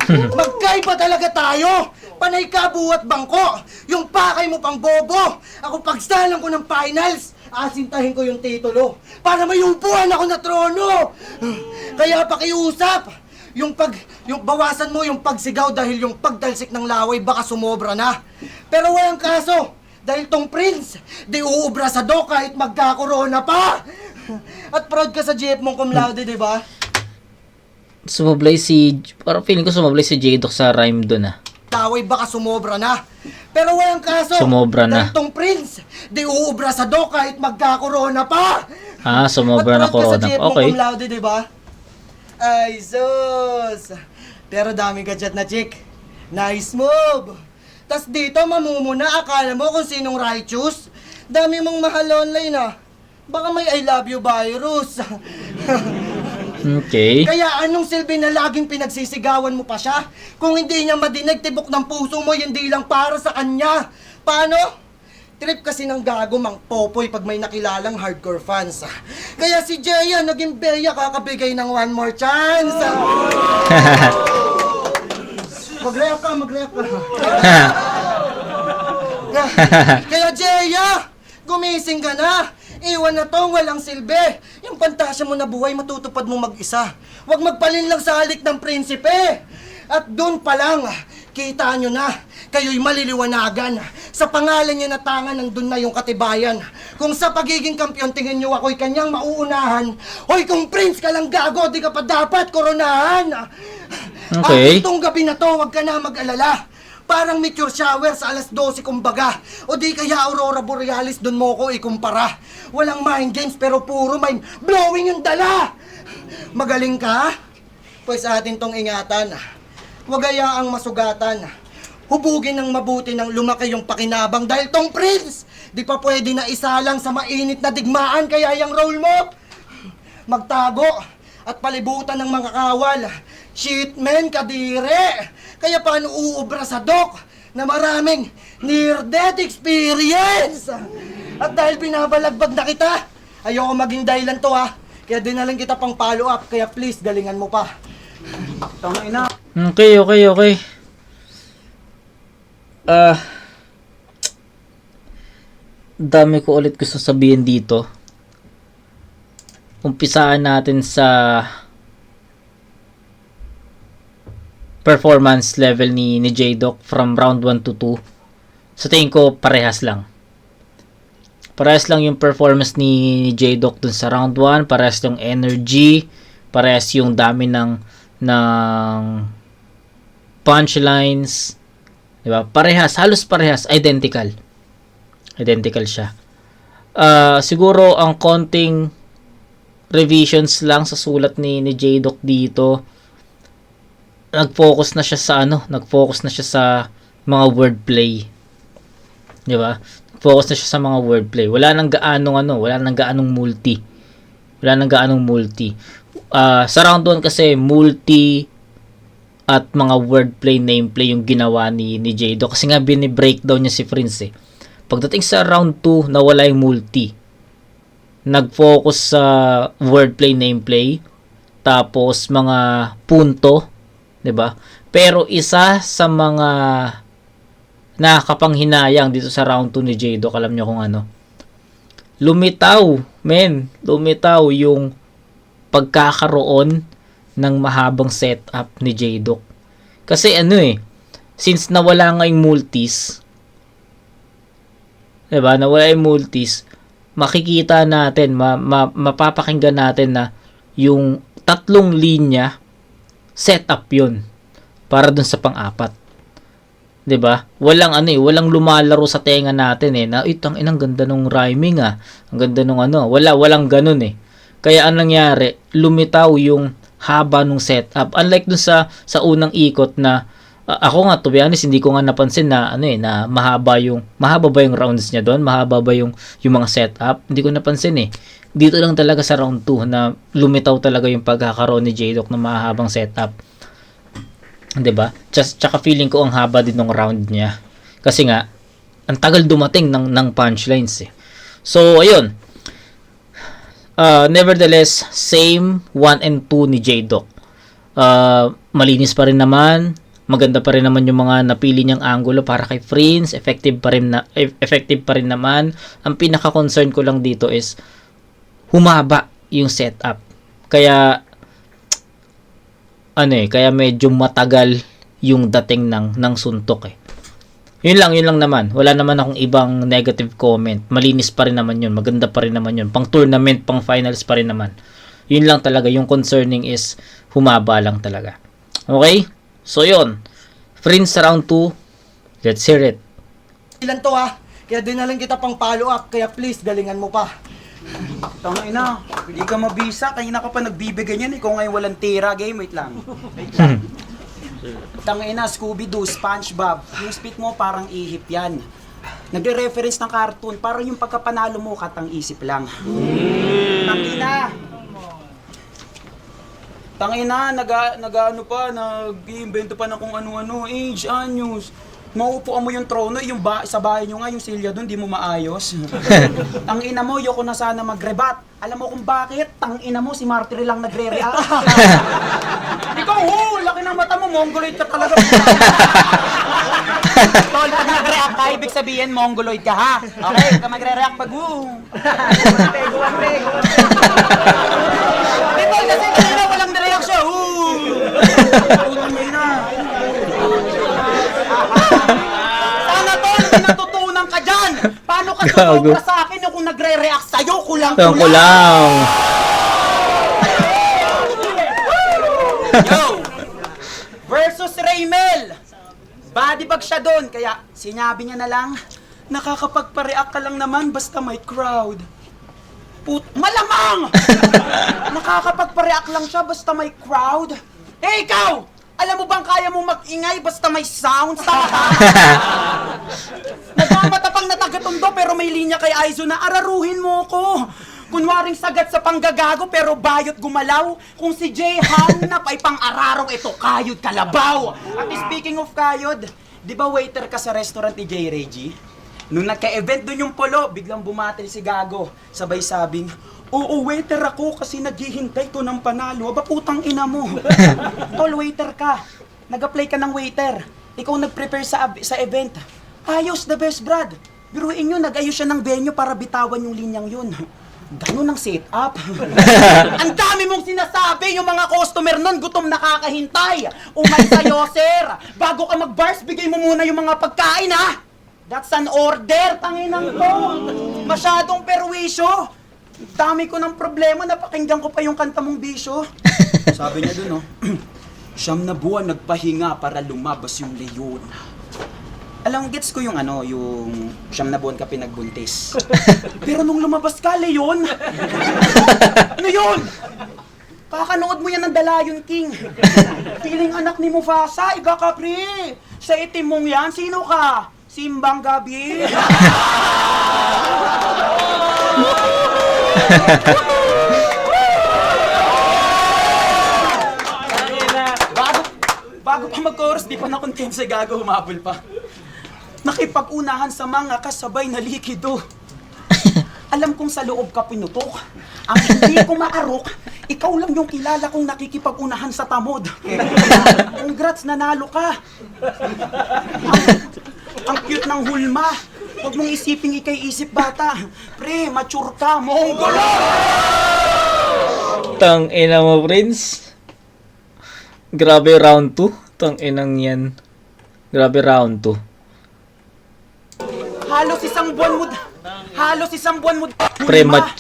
Magkaiba talaga tayo. Panay ka buhat bangko. Yung pakay mo pang bobo. Ako pagsalang ko ng finals, asintahin ko yung titulo para may upuan ako na trono. Kaya pakiusap, yung bawasan mo yung pagsigaw dahil yung pagdalsik ng laway baka sumobra na. Pero walang kaso. Dahil tong Prince, di uubra sa do kahit magka-corona pa! At proud ka sa GF mong cum laude, di ba? Parang feeling ko sumablay si J-Doc sa rhyme dun ah. Taway baka sumobra na. Pero walang kaso, Sumobra na. dahil tong Prince, di uubra sa do kahit magka-corona pa! Ah, sumobra na At proud corona. ka sa GF mong Okay. cum laude, di ba? Ay, sus! Pero dami ka chat na chick. Nice move! Tas dito mamumuna, akala mo kung sinong righteous? Dami mong mahal online ah. Baka may I love you virus. Okay. Kaya anong silbi na laging pinagsisigawan mo pa siya? Kung hindi niya madinig, tibok ng puso mo, hindi lang para sa kanya. Paano? Trip kasi ng gago mang popoy pag may nakilalang hardcore fans. Kaya si Jeya naging beya kakabigay ng one more chance. Mag-react ka. Kaya Jeya, gumising ka na. Iwan na tong walang silbi. Yung pantasya mo na buhay matutupad mo mag-isa. Huwag magpalin lang sa halik ng prinsipe. At doon pa lang, kita nyo na, kayo'y maliliwanagan. Sa pangalan niya na tangan, nandun na yung katibayan. Kung sa pagiging kampiyon, tingin nyo ako'y kanyang mauunahan. Hoy, kung prince ka lang gago, di ka pa dapat koronahan. Okay. At itong gabi na to, huwag ka na mag-alala. Parang meteor shower sa alas 12 kumbaga. O di kaya aurora borealis, dun mo ko ikumpara. Walang mind games pero puro mind blowing yung dala. Magaling ka? Pues atin tong ingatan. Huwag hayaang masugatan. Hubugin ng mabuti nang lumaki yung pakinabang dahil tong prince, di pa pwede na isa lang sa mainit na digmaan, kaya yung role mo, magtago at palibutan ng mga kawal. Shit men, kadire. Kaya paano uubra sa doc na maraming near-death experience? At dahil binabalagbag na kita, ayoko maging dahilan to ha. Kaya dinalang kita pang follow up, kaya please galingan mo pa. Tangina. Okay. Dami ko ulit gusto sabihin dito. Umpisaan natin sa performance level ni J-Doc from round 1 to 2. Sa tingin ko parehas lang. Parehas lang yung performance ni J-Doc dun sa round 1, parehas yung energy, parehas yung dami ng punchlines, diba? Parehas, halos parehas, identical siya. Siguro ang konting revisions lang sa sulat ni J-Doc dito, nag-focus na siya sa mga wordplay. 'Di ba? Focus na siya sa mga wordplay. Wala nang gaanong multi. Sa round 1 kasi multi at mga wordplay, nameplay yung ginawa ni J-Doc. Kasi nga bini-breakdown niya si Prince eh. Pagdating sa round 2, nawala yung multi. Nag-focus sa wordplay, nameplay, tapos mga punto, 'di ba? Pero isa sa mga nakakapanghinayang dito sa round 2 ni J-Doc, alam nyo kung ano? Lumitaw yung pagkakaroon ng mahabang setup ni J-Doc. Kasi since nawala nga yung multis, 'di ba? Nawala yung multis, makikita natin, mapapakinggan natin na yung tatlong linya setup yun para dun sa pang-apat. 'Di ba? Walang lumalaro sa tenga natin na ang ganda nung rhyming Ang ganda nung walang ganun Kaya anong nangyari, lumitaw yung haba nung setup. Unlike dun sa unang ikot na ako nga, to be honest, hindi ko nga napansin na na mahaba ba yung rounds niya doon, mahaba ba yung mga setup. Hindi ko napansin Dito lang talaga sa round 2 na lumitaw talaga yung pagkakaroon ni J-Doc ng mahabang setup. 'Di ba? Tsaka feeling ko ang haba din ng round niya. Kasi nga ang tagal dumating ng punchlines So ayun. Nevertheless, same 1 and 2 ni J-Doc. Malinis pa rin naman, maganda pa rin naman yung mga napili niyang angulo para kay Prince, effective pa rin naman. Ang pinaka-concern ko lang dito is humaba yung setup. Kaya kaya medyo matagal yung dating ng suntok Yun lang naman. Wala naman akong ibang negative comment. Malinis pa rin naman yun. Maganda pa rin naman yun. Pang tournament, pang finals pa rin naman. Yun lang talaga. Yung concerning is humaba lang talaga. Okay? So yun. Prince round 2. Let's hear it. Ilan to kaya dinalang kita pang follow up, kaya please galingan mo pa. Tangina, hindi ka mabisa. Kanina ka pa nagbibigay niyan. Ikaw ngayon walang tira. Game, wait lang. Tangina, Scooby-Doo, SpongeBob. Yung spit mo parang ihip yan. Nagre-reference ng cartoon. Parang yung pagkapanalo mo, katang-isip lang. Tangina, nag-iimbento pa ng kung ano-ano. Age, anyos. Mauupuan mo yung trono, sa bahay nyo nga, yung silya doon, di mo maayos. Tangina mo, yoko na sana magrebat. Alam mo kung bakit? Tangina mo, si Martyr lang nagre-react. Ikaw, laki ng mata mo, mongoloid ka talaga. Tol, pag nag-react ka, ibig sabihin, mongoloid ka ha. Okay, ka magre-react pag Tol, kasi kanina walang na-react siya. Sana tol, natutunan ka dyan. Paano ka sumobra sa akin kung nagre-react sa'yo? Kulang-kulang. Yo! Versus Raymel. Body bag siya doon, kaya sinabi niya na lang, nakakapagpa-react ka lang naman basta may crowd. Malamang! Nakakapagpa-react lang siya basta may crowd. Ikaw! Alam mo bang kaya mo mag-ingay basta may sounds? Nagmamatapang na taga-Tondo pero may linya kay Aizo na araruhin mo ko. Kunwaring sagat sa panggagago pero bayot gumalaw. Kung si Jay hanap ay pang-ararong ito, kayod kalabaw. At speaking of kayod, di ba waiter ka sa restaurant ni Jay Reggie? Nung nagka-event dun yung polo, biglang bumatil si Gago. Sabay sabing, oo, waiter ako kasi naghihintay ko ng panalo. Aba, putang ina mo. Tol, waiter ka. Nag-apply ka ng waiter. Ikaw nag-prepare sa event. Ayos, the best, Brad. Biruin nyo, nag-ayos siya ng venue para bitawan yung linyang yun. Ganun ang setup. Ang dami mong sinasabi, yung mga customer nun, gutom nakakahintay. Umay sa'yo, sir. Bago ka mag-bars, bigay mo muna yung mga pagkain, ha? That's an order, tanginang to. Masyadong perwisyo. Dami ko ng problema, napakinggan ko pa yung kanta mong bisyo. Sabi niya dun, 9 na buwan nagpahinga para lumabas yung leyon. Alam, gets ko yung yung 9 na buwan ka pinagbuntis. Pero nung lumabas ka, leyon? Ano yun? Kakanood mo yan ng The Lion King. Feeling anak ni Mufasa, iba ka, pre. Sa itim mong yan, sino ka? Simbang gabi. Bago pa mag-chorus, di pa na-content sa gago, humabol pa. Nakipag-unahan sa mga kasabay na likido. Alam kong sa loob ka pinutok. Ang hindi ko maarok, ikaw lang yung kilala kong nakikipag-unahan sa tamod. Congrats, nanalo ka. Ang cute ng hulma. Huwag mong isiping ikay isip bata. Pre, mature ka, Monggolo! Tang ina mo, Prince. Grabe round 2. Tang inang yan. Grabe round 2. Halos isang buwan mo.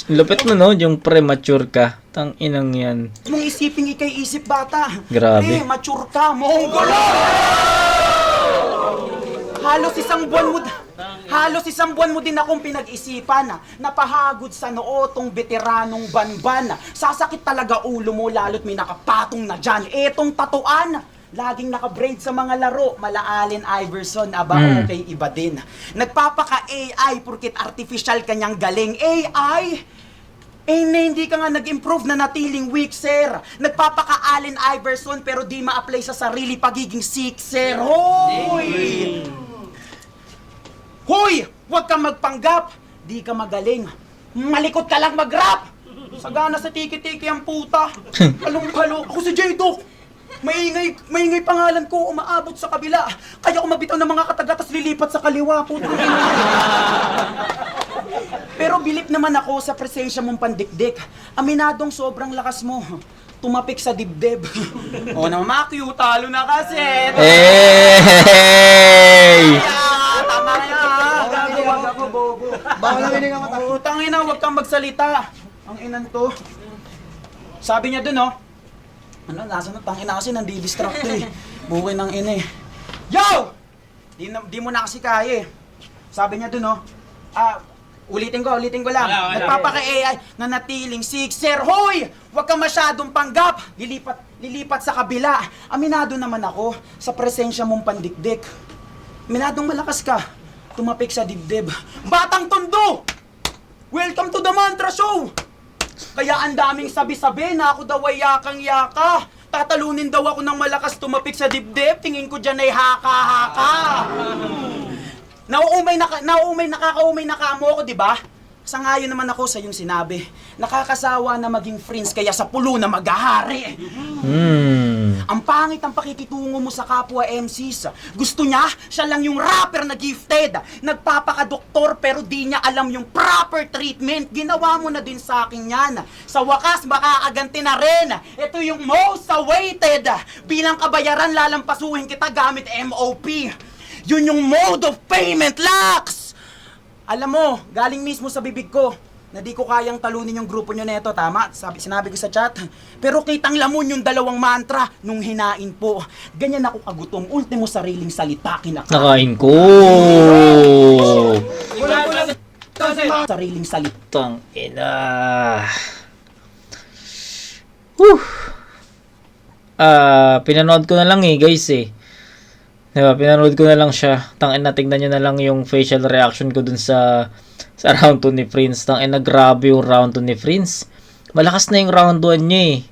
Lupit mo no, yung premature ka. Tang inang yan. Huwag mong isiping ikay isip bata. Grabe. Pre, mature ka, Monggolo! Halos isang buwan mo din akong pinag-isipan. Napahagod sa noo tong veteranong banban. Sasakit talaga ulo mo lalo't may nakapatong na dyan. Etong tatuan, laging naka-braid sa mga laro. Mala Allen Iverson, okay, iba din. Nagpapaka-AI porkit artificial kanyang galing. AI? Na hindi ka nga nag-improve na natiling weak, sir. Nagpapaka Allen Iverson pero di ma-apply sa sarili pagiging sick, sir. Hoy! Huwag kang magpanggap! Di ka magaling. Malikot ka lang mag-rap! Sagana sa tiki-tiki ang puta. Halong-halo. Ako si J-Doc. Maingay pangalan ko, umaabot sa kabila. Kaya ko mabitaw ng mga kataga tas lilipat sa kaliwa. Puta. Pero bilip naman ako sa presensya mong pandikdik. Aminadong sobrang lakas mo. Tumapik sa dibdib. O naman, Makyu, talo na kasi. Hey! Tama na yan. Wag ako, bobo. Bawal na hininga mata. Utangin na, huwag kang magsalita. Ang inan to. Sabi niya dun, oh. Ano, nasa na, tangin na kasi nandi-distract to eh. Bukin ng ina eh. Yo! Di mo na kasi kaya eh. Sabi niya dun, oh. Ulitin ko lang. Nagpapaka-AI na natiling sixer. Hoy! Huwag kang masyadong panggap. Lilipat sa kabila. Aminado naman ako sa presensya mong pandikdik. Aminadong malakas ka. Tumapik sa dibdib. Batang Tondo! Welcome to the Mantra Show! Kaya ang daming sabi-sabi na ako daw ay yakang-yaka. Tatalunin daw ako ng malakas tumapik sa dibdib. Tingin ko dyan ay haka-haka. Nakakaumay na kamo ako, di ba? Sangayon naman ako sa iyong sinabi. Nakakasawa na maging friends kaya sa pulo na maghahari. Ang pangit ang pakikitungo mo sa kapwa MCs. Gusto niya, siya lang yung rapper na gifted. Nagpapakadoktor pero di niya alam yung proper treatment. Ginawa mo na din sa akin yan. Sa wakas, makaaganti na rin. Ito yung most awaited. Bilang kabayaran, lalampasuhin kita gamit MOP. Yun yung mode of payment, Lax! Alam mo, galing mismo sa bibig ko na di ko kayang talunin yung grupo nyo neto, tama? Sinabi ko sa chat. Pero kitang lamon yung dalawang mantra nung hinain po. Ganyan ako kagutom, ultimo sariling salita kinakain. Nakain ko. Sariling salita. Tang ina. Whew. Pinanood ko na lang guys eh. Diba, pinanood ko na lang siya. Tangina, tignan nyo na lang yung facial reaction ko dun sa round 2 ni Prince. Tangina, grabe yung round 2 ni Prince. Malakas na yung round 1 niya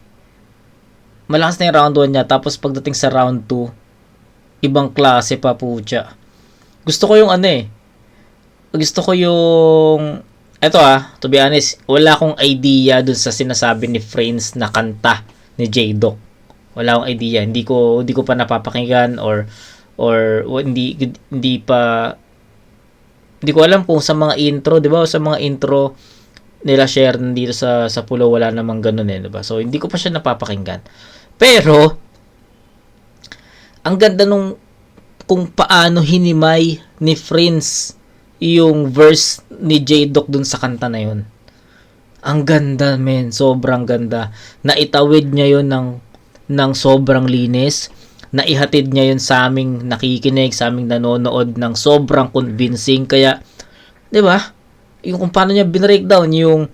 Malakas na yung round 1 niya. Tapos pagdating sa round 2, ibang klase pa pucha. Gusto ko yung Gusto ko yung... Eto to be honest, wala akong idea dun sa sinasabi ni Prince na kanta ni J-Doc. Wala akong idea. Hindi ko pa napapakinggan or hindi ko alam kung sa mga intro, 'di ba? Sa mga intro nila share dito sa pulo wala namang ganoon 'di ba? So hindi ko pa siya napapakinggan. Pero ang ganda nung kung paano hinimay ni Prince yung verse ni J-Doc dun sa kanta na 'yon. Ang ganda, men, sobrang ganda. Naitawid niya 'yon ng sobrang linis. Naihatid niya yun sa aming nakikinig, sa aming nanonood ng sobrang convincing. Kaya, di ba? Yung kung paano niya binreakdown yung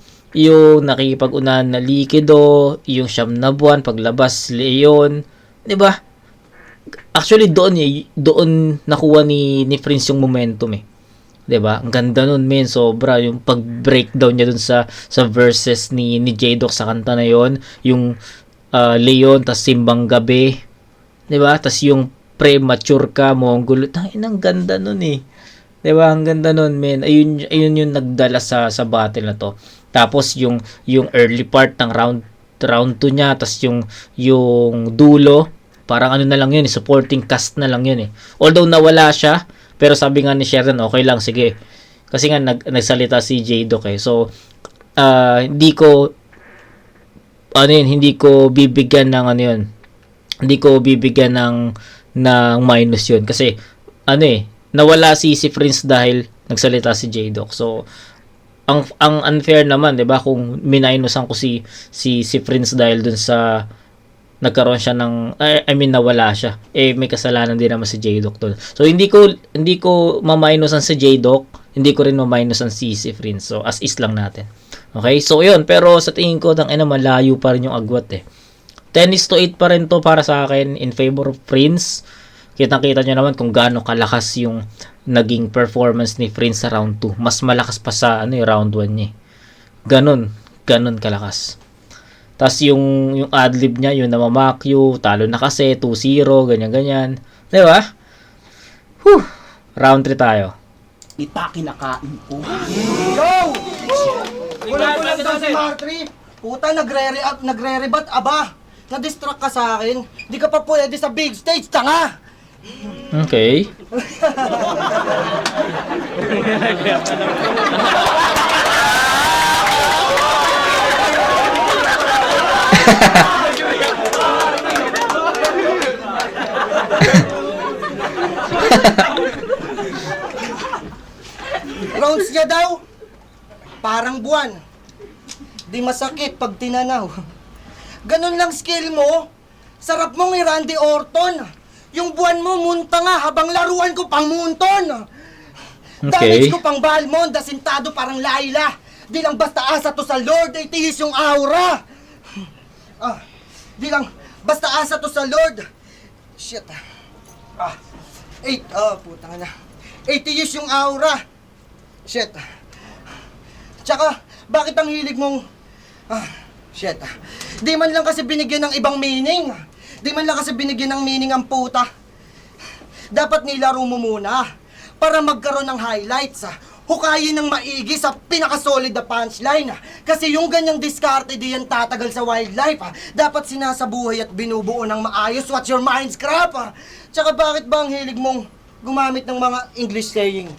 nakikipag-unahan na likido, yung 9 na buwan, paglabas, Leon. Di ba? actually doon nakuha ni Prince yung momentum eh. 'Di ba? Ang ganda nun, men, sobra yung pag-breakdown niya dun sa verses ni J-Doc sa kanta na yon, yung Leon tas Simbang Gabi, 'di ba? Tas yung Premature Ka, Mongol. Ang ganda nun eh. 'Di ba? Ang ganda nun, men. Ayun yung nagdala sa battle na to. Tapos yung early part ng round 2 niya, tas yung dulo, parang ano na lang yun, supporting cast na lang yun eh. Although nawala siya, pero sabi nga ni Sheridan, okay lang, sige. Kasi nga nagsalita si J-Doc eh. So hindi ko bibigyan ng ano yun. Hindi ko bibigyan ng minus yun kasi nawala si Prince dahil nagsalita si J-Doc. So ang unfair naman, 'di ba, kung minusan ko si Prince dahil dun sa nagkaroon siya ng nawala siya. May kasalanan din naman si J-Doc doon. So hindi ko ma-minusan si J-Doc, hindi ko rin ma-minusan si Prince. So as is lang natin. Okay? So 'yun, pero sa tingin ko malayo pa rin yung agwat eh. 10-8 pa rin to para sa akin in favor of Prince. Kitang-kita nyo naman kung gaano kalakas yung naging performance ni Prince sa round 2. Mas malakas pa sa round 1 niya. Ganon kalakas. Tapos yung adlib niya, yung namamakyo, talo na kasi, 2-0, ganyan-ganyan. Di ba? Round 3 tayo. Kita kinakain ko. Yo! Kulang-kulang daw si Martri. Puta, nagre-rebat, aba. Na-distract ka sa akin. Di ka pa pwede sa big stage, tanga! Okay. Rounds niya daw, parang buwan. Di masakit pag tinanaw. Ganun lang skill mo. Sarap mong i-Randy Orton. Yung buwan mo, munta nga, habang laruan ko pang munton. Okay. Damage ko pang Balmond, asintado parang Laila. Di lang basta asa to sa Lord, ay tihis yung aura. Di lang basta asa to sa Lord. Shit. Putang na. Ay tihis yung aura. Shit. Tsaka, bakit ang hilig mong... Shit. Di man lang kasi binigyan ng ibang meaning. Di man lang kasi binigyan ng meaning ang puta. Dapat nilaro mo muna para magkaroon ng highlights. Hukayin ng maigi sa pinakasolid na punchline. Kasi yung ganyang diskarte di yan tatagal sa wildlife. Dapat sinasabuhay at binubuo ng maayos. What's your mind's crap? Tsaka bakit ba ang hilig mong gumamit ng mga English saying?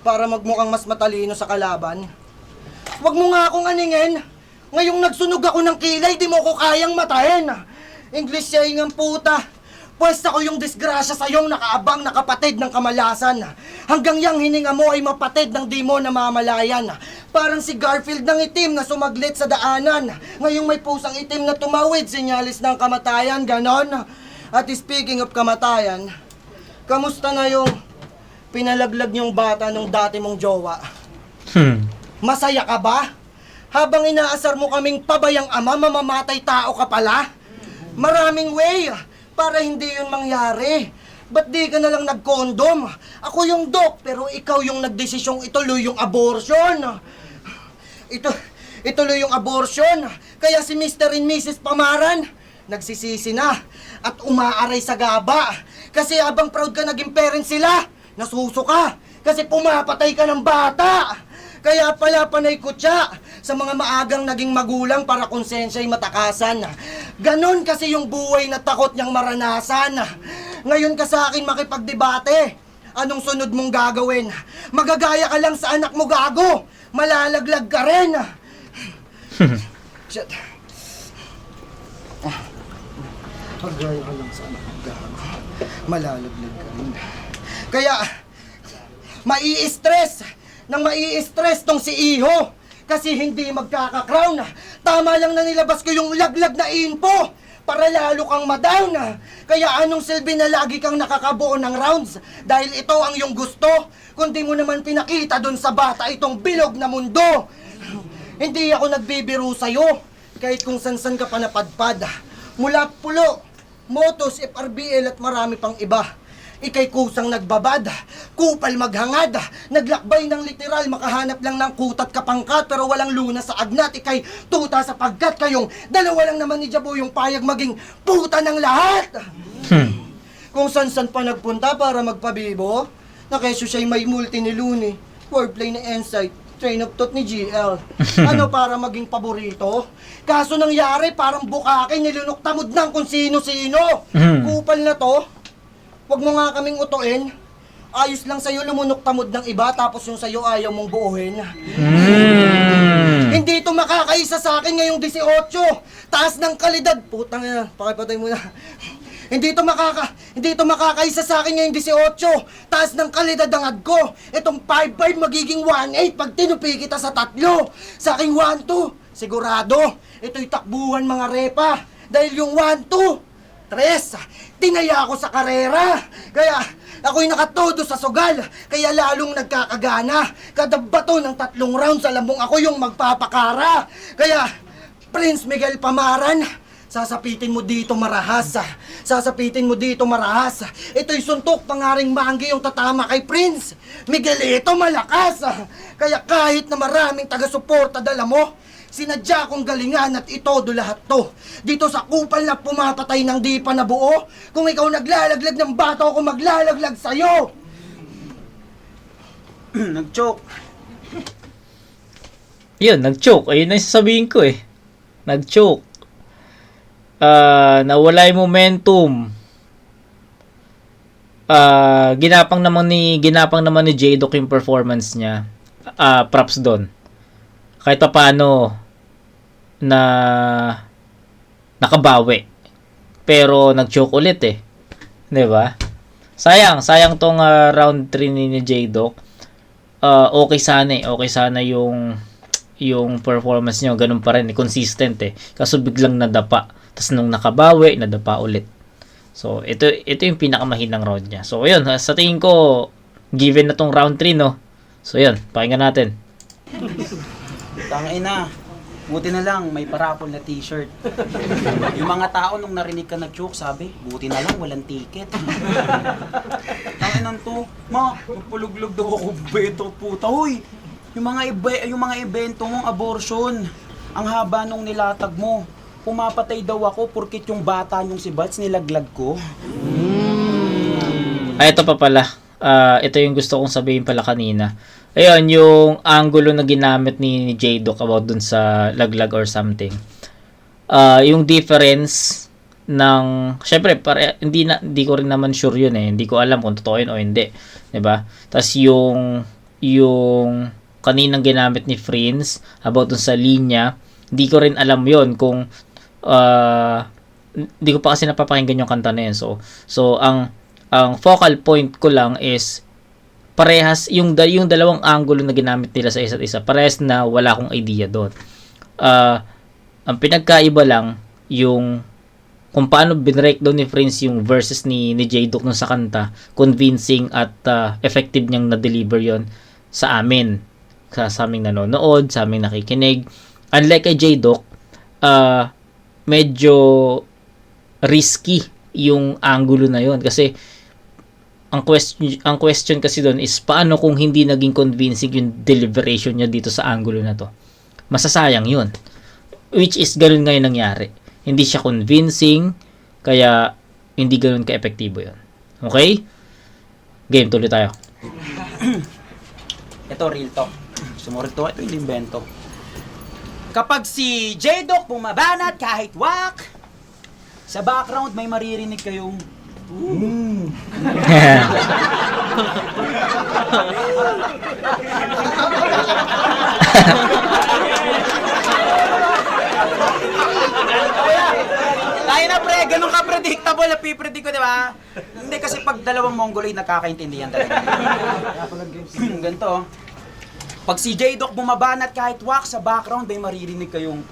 Para magmukhang mas matalino sa kalaban? Huwag mo nga akong aningin. Ngayong nagsunog ako ng kilay, di mo ko kayang matahin. English saying ang puta. Pwes ako yung disgrasya sa iyong nakaabang na kapatid ng kamalasan. Hanggang yang hininga mo ay mapatid ng di mo namamalayan. Parang si Garfield ng itim na sumaglit sa daanan. Ngayong may pusang itim na tumawid, sinyalis ng kamatayan, ganon. At speaking of kamatayan, kamusta na yung pinalaglag niyong bata nung dati mong jowa? Masaya ka ba? Habang inaasar mo kaming pabayang ama, mamamatay tao ka pala? Maraming way para hindi yun mangyari. Ba't di ka na lang nag-condom? Ako yung doc, pero ikaw yung nagdesisyong ituloy yung abortion. Ituloy yung abortion. Kaya si Mr. and Mrs. Pamaran, nagsisisi na at umaaray sa gaba. Kasi habang proud ka naging parent sila, nasuso ka. Kasi pumapatay ka ng bata. Kaya pala panay kutya sa mga maagang naging magulang para konsensya'y matakasan. Ganon kasi yung buhay na takot niyang maranasan. Ngayon ka sa akin makipagdebate. Anong sunod mong gagawin? Magagaya ka lang sa anak mo, gago. Malalaglag ka rin. Shit. Magagaya ka lang sa anak mo, gago. Malalaglag ka rin. Kaya, mai-stress tong si Iho kasi hindi magkaka-crown. Tama lang na nilabas ko yung laglag na info para lalo kang madown. Kaya anong silbi na lagi kang nakakabuo ng rounds dahil ito ang iyong gusto, kundi mo naman pinakita dun sa bata itong bilog na mundo. Hindi ako nagbibiro sa'yo kahit kung san-san ka pa napadpad. Mula pulo Motos, FRBL at marami pang iba. Ika'y kusang nagbabad, kupal maghangad, naglakbay ng literal, makahanap lang ng kutat kapangkat, pero walang luna sa agnat. Ika'y tuta sapagkat kayong dalawa lang naman ni Jabo yung payag maging puta ng lahat. Kung san-san pa nagpunta para magpabibo, na kesyo siya'y may multi ni Looney, wordplay ni Insight, train of thought ni GL. Ano para maging paborito? Kaso nangyari parang bukake nilunok tamod ng kung sino-sino. Kupal na to. Huwag mo nga kaming utuin. Ayos lang sa'yo lumunok tamod ng iba tapos yung sa'yo ayaw mong buuhin. Hindi ito makakaisa sa akin ngayong 18. Taas ng kalidad. Putang ina, pakipatay mo na. Hindi ito makakaisa sa akin ngayong 18. Taas ng kalidad ang ad ko. Itong 5-5 magiging 1-8 pag tinupi kita sa 3. Sa aking 1-2, sigurado. Ito'y takbuhan mga repa. Dahil yung 1-2, 3, tinaya ako sa karera. Kaya ako'y nakatodo sa sugal. Kaya lalong nagkakagana. Kada bato ng 3 rounds, alam mong ako yung magpapakara. Kaya, Prince Miguel Pamaran, sasapitin mo dito marahas. Sasapitin mo dito marahas. Ito'y suntok pangaring manggi yung tatama kay Prince. Miguel, ito malakas. Kaya kahit na maraming taga-suporta dala mo, sinadya kong galingan at itodo lahat to. Dito sa kupal na pumapatay ng di pa nabuo. Kung ikaw naglalaglag ng bato, ako maglalaglag sa'yo. Nag-choke. Yun, nag-choke. Ayun na yung sasabihin ko eh. Nag-choke. Nawala yung momentum. Ginapang naman ni J-Doc yung performance niya. Props doon. Kahit pa paano na nakabawi. Pero nag-choke ulit eh. 'Di ba? Sayang tong round 3 ni J-Doc. Okay sana yung performance niya, ganun pa rin, consistent eh. Kaso biglang nadapa. Tapos nung nakabawi, nadapa ulit. So, ito yung pinakamahinang round niya. So, ayun, sa tingin ko, given na tong round 3, no? So, ayun, pakinggan natin. Tangina, buti na lang may parapol na t-shirt. Yung mga tao nung narinig ka nag-choke, sabi, buti na lang walang ticket. Tanginan to, ma, magpuluglog daw ako beto puta. Hoy, yung mga evento mong abortion, ang haba nung nilatag mo. Pumapatay daw ako porkit yung bata nung si Bats nilaglag ko. Ito pa pala. Ito yung gusto kong sabihin pala kanina. Ayun, yung angulo na ginamit ni J-Doc about dun sa laglag or something. Yung difference ng, syempre, hindi ko rin naman sure yun eh. Hindi ko alam kung totoo yun o hindi. 'Di ba? Tapos yung kaninang ginamit ni Friends about dun sa linya, hindi ko rin alam yun kung hindi ko pa kasi napapakinggan yung kanta na yun. So ang focal point ko lang is parehas yung dalawang angulo na ginamit nila sa isa't isa. Parehas na wala akong idea doon. Ang pinagkaiba lang yung kung paano binreakdown ni Friends yung verses ni J-Doc nung sa kanta, convincing at effective niyang na-deliver yon sa amin. Sa aming nanonood, sa aming nakikinig. Unlike kay J-Doc, medyo risky yung angulo na yon kasi ang question kasi doon is paano kung hindi naging convincing yung deliberation niya dito sa angulo na to. Masasayang yun. Which is ganun ngayon nangyari. Hindi siya convincing, kaya hindi ganun ka-epektibo yun. Okay? Game, tuloy tayo. Ito, real talk. Sumurit to, ito yung invento. Kapag si J-Doc bumabanat kahit wak, sa background may maririnig kayong tayo na pre, ganun ka predictable, napipredict ko, di ba? Hindi kasi pag dalawang Mongoloid nagkakaintindihan talaga. Ganito. Pag si J-Doc bumabanat kahit wak, sa background may maririnig kayong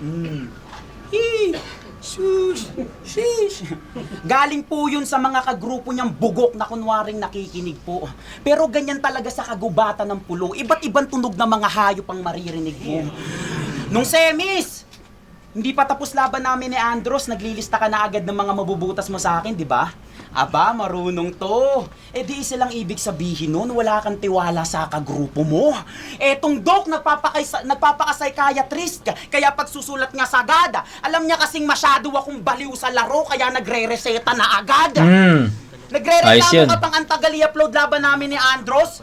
shush, shish. Galing po yun sa mga kagrupo niyang bugok na kunwaring nakikinig po. Pero ganyan talaga sa kagubatan ng pulo. Iba't ibang tunog ng mga hayop ang maririnig mo. Nung semis, Hindi pa tapos laban namin ni Andros, naglilista ka na agad ng mga mabubutas mo sa akin, di ba? Aba, marunong to. Eh di isa lang ibig sabihin nun, wala kang tiwala sa kagrupo mo. Etong Doc, nagpapaka-psychiatrist ka, kaya pagsusulat nga sagad, alam niya kasing masyado akong baliw sa laro, kaya nagre-reseta na agad. Ayos Nagre-reklamo yun. ka pang antagal i-upload laban namin ni Andros?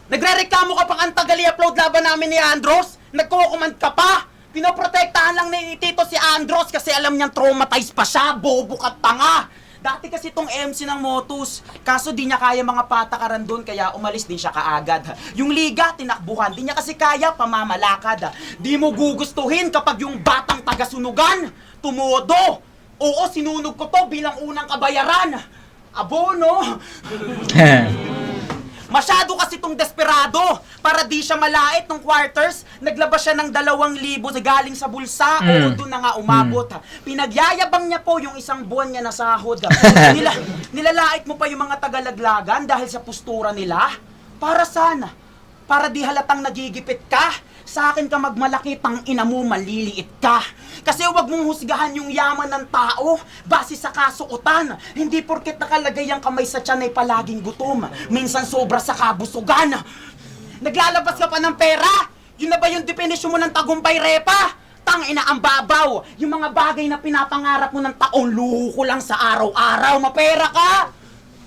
Nagre-reklamo ka pang antagal i-upload laban namin ni Andros? Nagko-command ka pa? Pinoprotektahan lang ni Tito si Andros kasi alam niyang traumatized pa siya, bobo ka tanga. Dati kasi tong MC ng Motus, kaso di niya kaya mga patakaran doon kaya umalis din siya kaagad. Yung liga, tinakbuhan, di niya kasi kaya pamamalakad. Di mo gugustuhin kapag yung batang taga-sunugan, tumodo. Oo, sinunog ko to bilang unang kabayaran. Abono. Masyado kasi tong desperado. Para di siya malait nung quarters, naglabas siya ng 2,000 galing sa bulsa. Oo, doon na nga umabot. Pinagyayabang niya po yung isang buwan niya na sahod. Nilalait mo pa yung mga tagalaglagan dahil sa postura nila? Para sana? Para di halatang nagigipit ka? Sa akin ka magmalaki, tang ina mo, maliliit ka. Kasi huwag mong husgahan yung yaman ng tao base sa kasuotan. Hindi porket nakalagay ang kamay sa tiyan ay palaging gutom. Minsan sobra sa kabusugan. Naglalabas ka pa ng pera? Yun na ba yung definisyon mo ng tagumpay, Repa? Tang ina ang babaw. Yung mga bagay na pinapangarap mo ng taon, luho ko lang sa araw-araw. Mapera ka!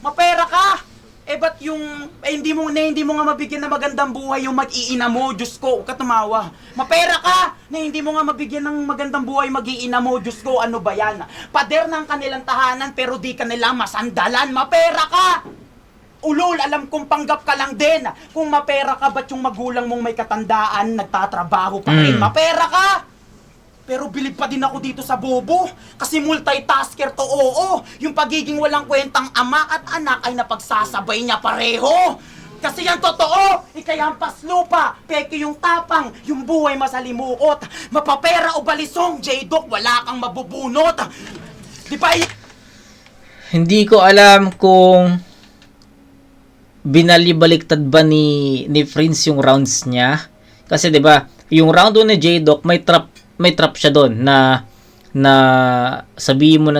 Mapera ka! Eh ba't yung, hindi mo nga mabigyan ng magandang buhay yung mag-iina mo, Diyos ko, huwag ka tumawa. Mapera ka, na hindi mo nga mabigyan ng magandang buhay mag-iina mo, Diyos ko, ano ba yan? Pader ng kanilang tahanan pero di ka nila masandalan, mapera ka! Ulol, alam kong panggap ka lang din. Kung mapera ka, ba't yung magulang mong may katandaan, nagtatrabaho pa rin, mapera ka! Pero bilib pa din ako dito sa bobo. Kasi multitasker to, oo. Yung pagiging walang kwentang ama at anak ay napagsasabay niya pareho. Kasi yan totoo. Ikayampas lupa. Peke yung tapang. Yung buhay masalimuot. Mapapera o balisong. J-Doc, wala kang mabubunot. Di ba Hindi ko alam kung binalibaliktad ba ni Prince yung rounds niya. Kasi 'di ba, yung round 1 ni J-Doc may trap siya doon na sabihin mo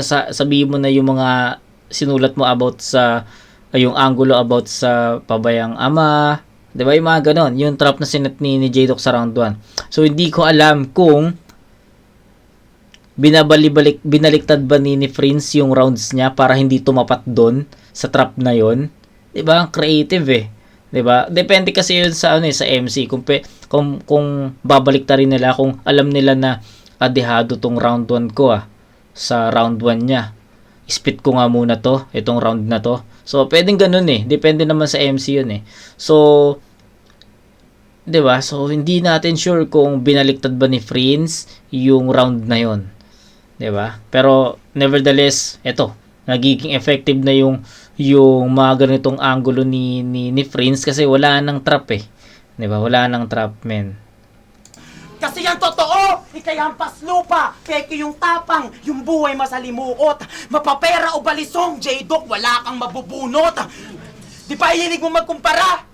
na yung mga sinulat mo about sa yung angulo about sa pabayang ama, 'di ba? Yung mga ganon, yung trap na sinet ni J-Doc sa round 1. So hindi ko alam kung binaliktad ba ni Prince yung rounds niya para hindi tumapat doon sa trap na yon. 'Di ba? Creative eh. 'Di ba? Depende kasi 'yun sa sa MC kung babaliktarin nila, kung alam nila na adehado tong round 1 ko sa round 1 niya. Split ko nga muna itong round na to. So pwedeng ganun eh. Depende naman sa MC 'yun eh. So 'di ba? So hindi natin sure kung binaliktad ba ni Prince yung round na 'yon. 'Di ba? Pero nevertheless, nagiging effective na yung mga ganitong angulo ni Prince kasi wala nang trap eh. 'Di ba? Wala nang trap, men. Kasi yan totoo! Ikayampas lupa, peke yung tapang, yung buhay masalimuot. Mapapera o balisong, J-Doc, wala kang mabubunot. Di ba hilig mo magkumpara?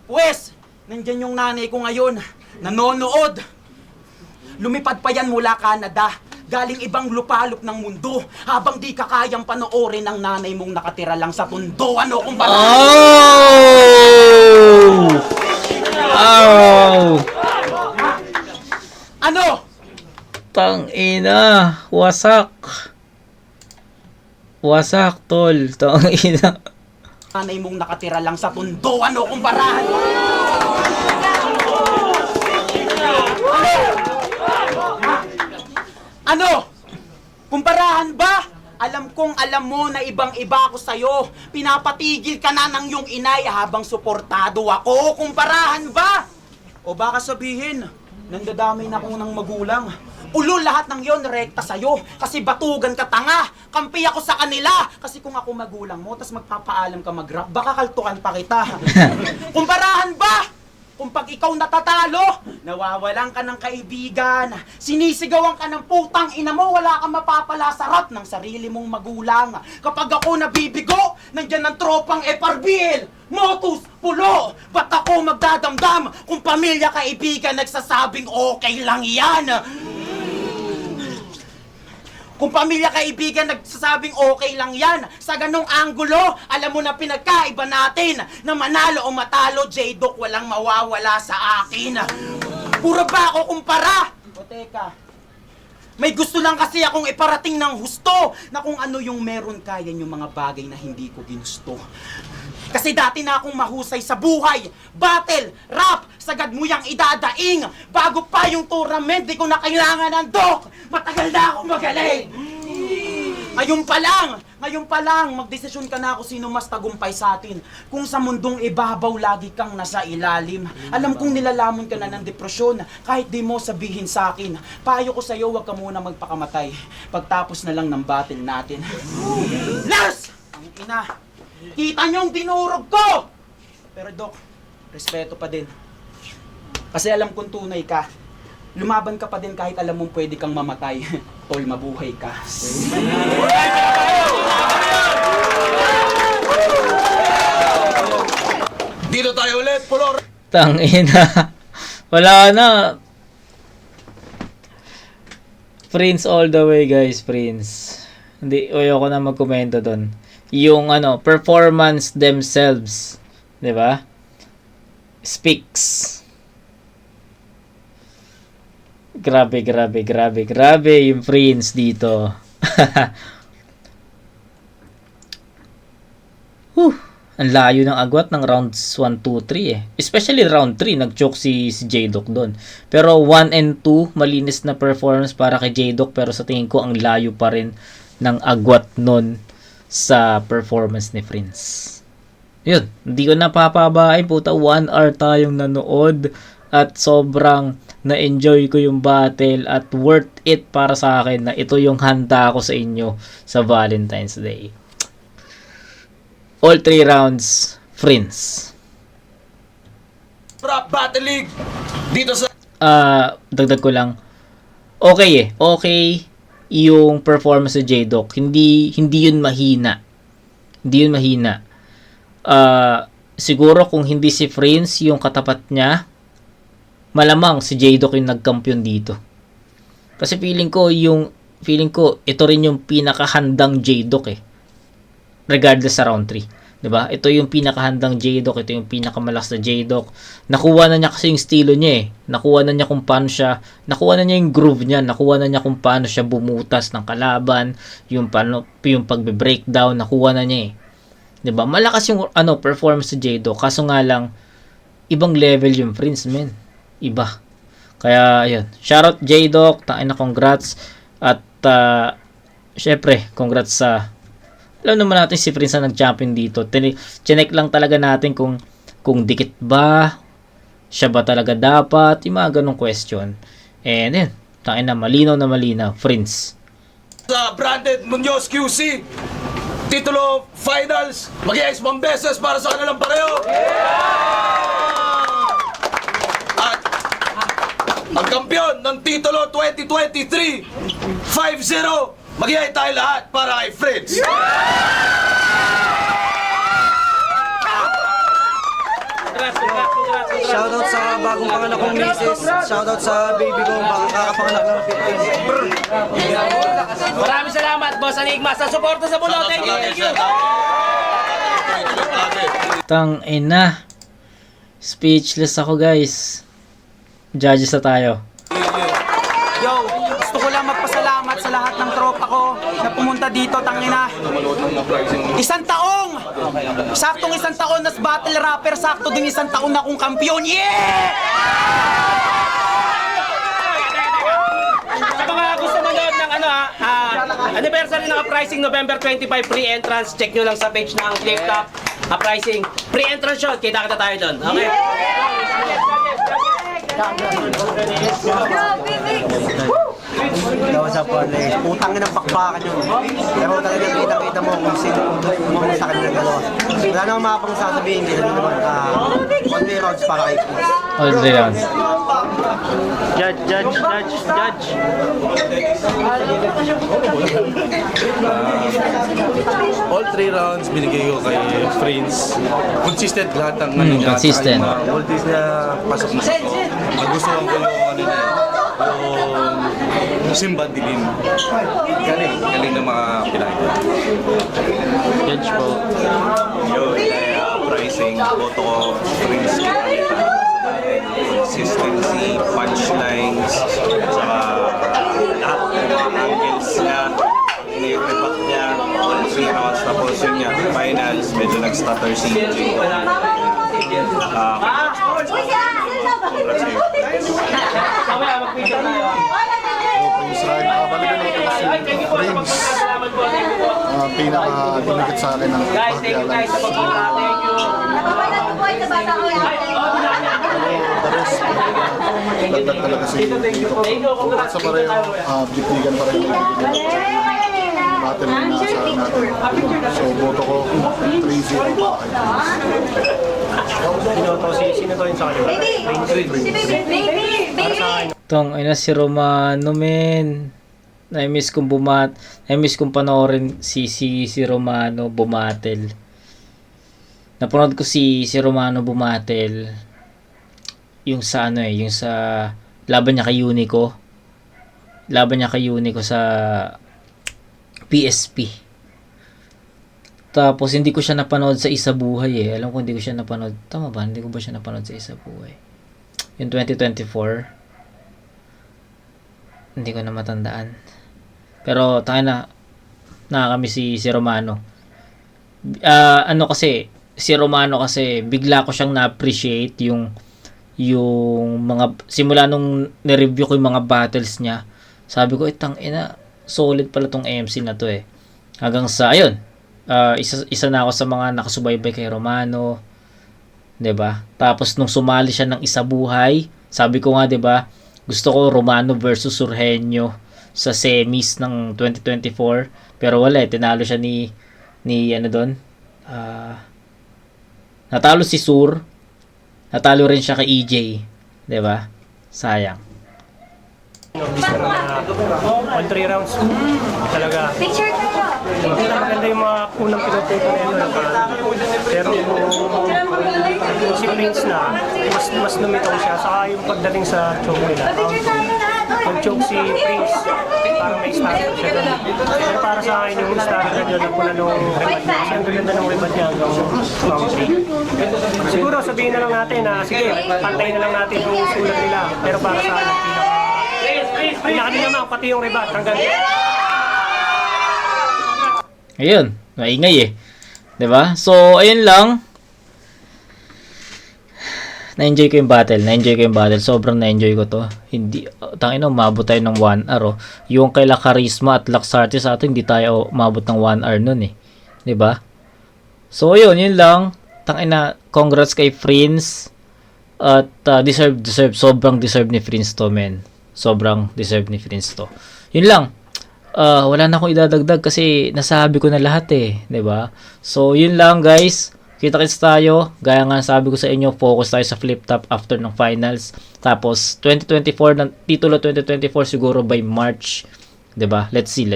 Pwes, nandyan yung nanay ko ngayon, nanonood. Lumipad pa yan mula Canada, galing ibang lupalop ng mundo, habang di ka kayang panoorin ang nanay mong nakatira lang sa tundo. Ano kung ba? Oh! Ano? Tangina, wasak. Wasak, tol. Tangina. Nanay mong nakatira lang sa tundo. Ano kung barahan? Ano? Kumparahan ba? Alam kong alam mo na ibang-iba ako sa'yo. Pinapatigil ka na ng iyong inay habang suportado ako. Kumparahan ba? O baka sabihin, nandadamay na ako ng magulang. Ulol, lahat ng yon rekta sa'yo. Kasi batugan ka tanga. Kampi ako sa kanila. Kasi kung ako magulang mo, tas magpapaalam ka mag-rap, baka kaltukan pa kita. Kumparahan ba? Kung pag ikaw natatalo, nawawalan ka ng kaibigan, sinisigawan ka ng putang ina mo, wala kang mapapala sa rap ng sarili mong magulang. Kapag ako nabibigo, nandyan ang tropang FRBL. Motus, pulo! Ba't ako magdadamdam kung pamilya kaibigan nagsasabing okay lang yan? Kung pamilya kaibigan nagsasabing okay lang yan, sa ganong anggulo, alam mo na pinagkaiba natin na manalo o matalo, J-Doc, walang mawawala sa akin. Puro ba ako kumpara? O teka, may gusto lang kasi akong iparating ng husto na kung ano yung meron kaya yung mga bagay na hindi ko ginusto. Kasi dati na akong mahusay sa buhay, battle, rap, sagad mo yang idadaing. Bago pa yung tournament, di ko na kailangan ng doc. Matagal na akong magaling. Ngayon pa lang, magdesisyon ka na ako sino mas tagumpay sa atin. Kung sa mundong ibabaw, lagi kang nasa ilalim. Alam kong nilalamon ka na ng depresyon, kahit di mo sabihin sa akin. Payo ko sa'yo, huwag ka muna magpakamatay. Pagtapos na lang ng battle natin. Last! Ang ina, kita niyong dinurog ko! Pero Doc, respeto pa din. Kasi alam kong tunay ka. Lumaban ka pa din kahit alam mong pwede kang mamatay. Tol, mabuhay ka. Dito tayo ulit, Pulor. Tangina. Wala na. Prince all the way, guys. Prince. Hindi, ayoko na magkomento doon. Yung performance themselves, 'di ba? Speaks. Grabe yung Prince dito. Ang layo ng agwat ng rounds 1, 2, 3 eh. Especially round 3, nag-choke si J-Doc doon. Pero 1 and 2, malinis na performance para kay J-Doc, pero sa tingin ko ang layo pa rin ng agwat nun sa performance ni Prince. Yun, hindi ko napapabahay, puta, 1 hour tayong nanood at sobrang na-enjoy ko yung battle at worth it para sa akin na ito yung handa ko sa inyo sa Valentine's Day. All 3 rounds, Prince. Rap Battle League. Dito sa... Dagdag ko lang. Okay yung performance ni J-Doc. Hindi yun mahina. Siguro kung hindi si Prince yung katapat niya, malamang si J-Doc yung nagkampiyon dito. Kasi feeling ko ito rin yung pinakahandang J-Doc eh. Regardless sa round 3. 'Di ba? Ito yung pinakahandang J-Doc, ito yung pinakamalakas na J-Doc. Nakuha na niya kasi yung estilo niya eh. Nakuha na niya kung paano siya, nakuha na niya yung groove niya, nakuha na niya kung paano siya bumutas ng kalaban, yung pagbe-breakdown, nakuha na niya eh. 'Di ba? Malakas yung performance ni J-Doc, kaso nga lang ibang level yung Prince, men. Iba. Kaya ayun, shoutout J-Doc, tangina, congrats at syempre congrats sa alam naman natin si Prince na nag-champion dito. Chinek lang talaga natin kung dikit ba, siya ba talaga dapat, yung mga ganong question. And yun, tangina, malinaw na malinaw, Prince. Sa Branded Munoz QC, titulo finals, mag-i-ice pang beses para sa kanilang pareho. At ang kampiyon ng titulo 2023, 5-0, mag-i-ice tayo lahat para kay Fritz. Shoutout sa bagong panganak kong misis. Shoutout sa baby ko, baka kakapanganak ng 15. Maraming salamat, Boss Enigma, sa suporta sa Bulo. Thank you. Tangina. Speechless ako, guys. Judges na tayo. Yo, gusto ko lang magpasalamat sa lahat ng tropa ko na pumunta dito, tangina. Saktong isang taon na battle rapper, sakto din isang taon na akong kampiyon. Yeah! Sa mga gusto manood ng anniversary ng Uprising November 25 free entrance, check nyo lang sa page ng Flip Top Uprising free entrance show. Kita tayo doon. Okay? Daw sa Portland, putang ina ng bakbakan yun. Pero talagang kita mo kung sino kung sa kanilang dalawa. Wala namang mapang sasabihin, hindi naman one way rounds para kay Prince. All 3 rounds. Judge. All 3 rounds binigay ko kay Prince. Consistent lahat ng ano niya. Consistent. Saka yung mga ultis niya, pasok na ito. Nagustuhan ko yung ano niya, yung Simba Dilim. Galing na mga pinakita. Judge po. Yun, pricing, boto ko, Prince. Consistency, punchlines, saka lahat ng mga angles niya, ini-reback niya, all 3 rounds, tapos yun niya, finals, medyo nag-stutter si AJ. Congrats sa'yo. Israel, balikan natin si Prince. Pinaka-dumikit sa akin ng pagkakalas. Dagdag talaga si at sa pareho, bitigan pa rin yung battle na nasa natin. So, boto ko 3-0 pa kay Tong ina si Romano, men. Na-miss kong panoorin si Romano bumatel. Napanood ko si Romano bumatel yung sa yung sa laban niya kay Unico. Laban niya kay Unico sa PSP. Tapos hindi ko siya napanood sa Isa Buhay Alam ko hindi ko siya napanood. Tama ba? Hindi ko ba siya napanood sa Isa Buhay? Yung 2024. Hindi ko na matandaan. Pero nakakami si Romano. Si Romano kasi bigla ko siyang na-appreciate yung mga simula nung ni-review ko yung mga battles niya. Sabi ko, solid pala tong MC na to eh. Hanggang sa ayun. Isa na ako sa mga nakasubaybay kay Romano. 'Di ba? Tapos nung sumali siya ng Isa Buhay, sabi ko nga 'di ba, gusto ko Romano versus Surgenio sa semis ng 2024, pero wala tinalo siya ni natalo si Sur, natalo rin siya kay EJ, 'di ba? Sayang. On 3 rounds talaga. Picture ka po. Maganda yung mga unang pinupunto na yun. Pero si Prince na, mas lumitaw siya. Saka yung pagdating sa choke nila. Nag-choke si Prince, parang may starter siya doon. Pero para sa akin yung starter doon, napuna nung rebad niya. Kasi ang ganda ng rebad niya hanggang round 3. Siguro sabihin na lang natin na, sige, pantayin na lang natin yung sulat nila. Pero para sa akin, ay naman, pati yung rebad hanggang Ayun, maingay eh. 'Di ba? So, ayun lang. Na-enjoy ko yung battle. Sobrang na-enjoy ko to. Hindi, umabot tayo ng 1 hour. Yung kay La Charisma at Laxarte sa atin, hindi tayo umabot ng 1 hour nun eh. 'Di ba? So, yun lang. Congrats kay Prince. At deserve. Sobrang deserve ni Prince to, men. Sobrang deserve ni Prince to. Yun lang. Wala na akong idadagdag kasi nasabi ko na lahat eh. 'Di ba? So, yun lang guys. Kita-kits tayo. Gaya nga sabi ko sa inyo, focus tayo sa flip top after ng finals. Tapos, 2024, ng titulo 2024 siguro by March. 'Di ba? Let's see.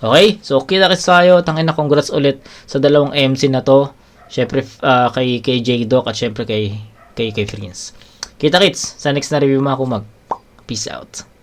Okay? So, kita-kits tayo. Congrats ulit sa dalawang MC na to. Syempre, kay J-Doc at syempre kay Prince. Kita-kits sa next na review mga kumag. Peace out.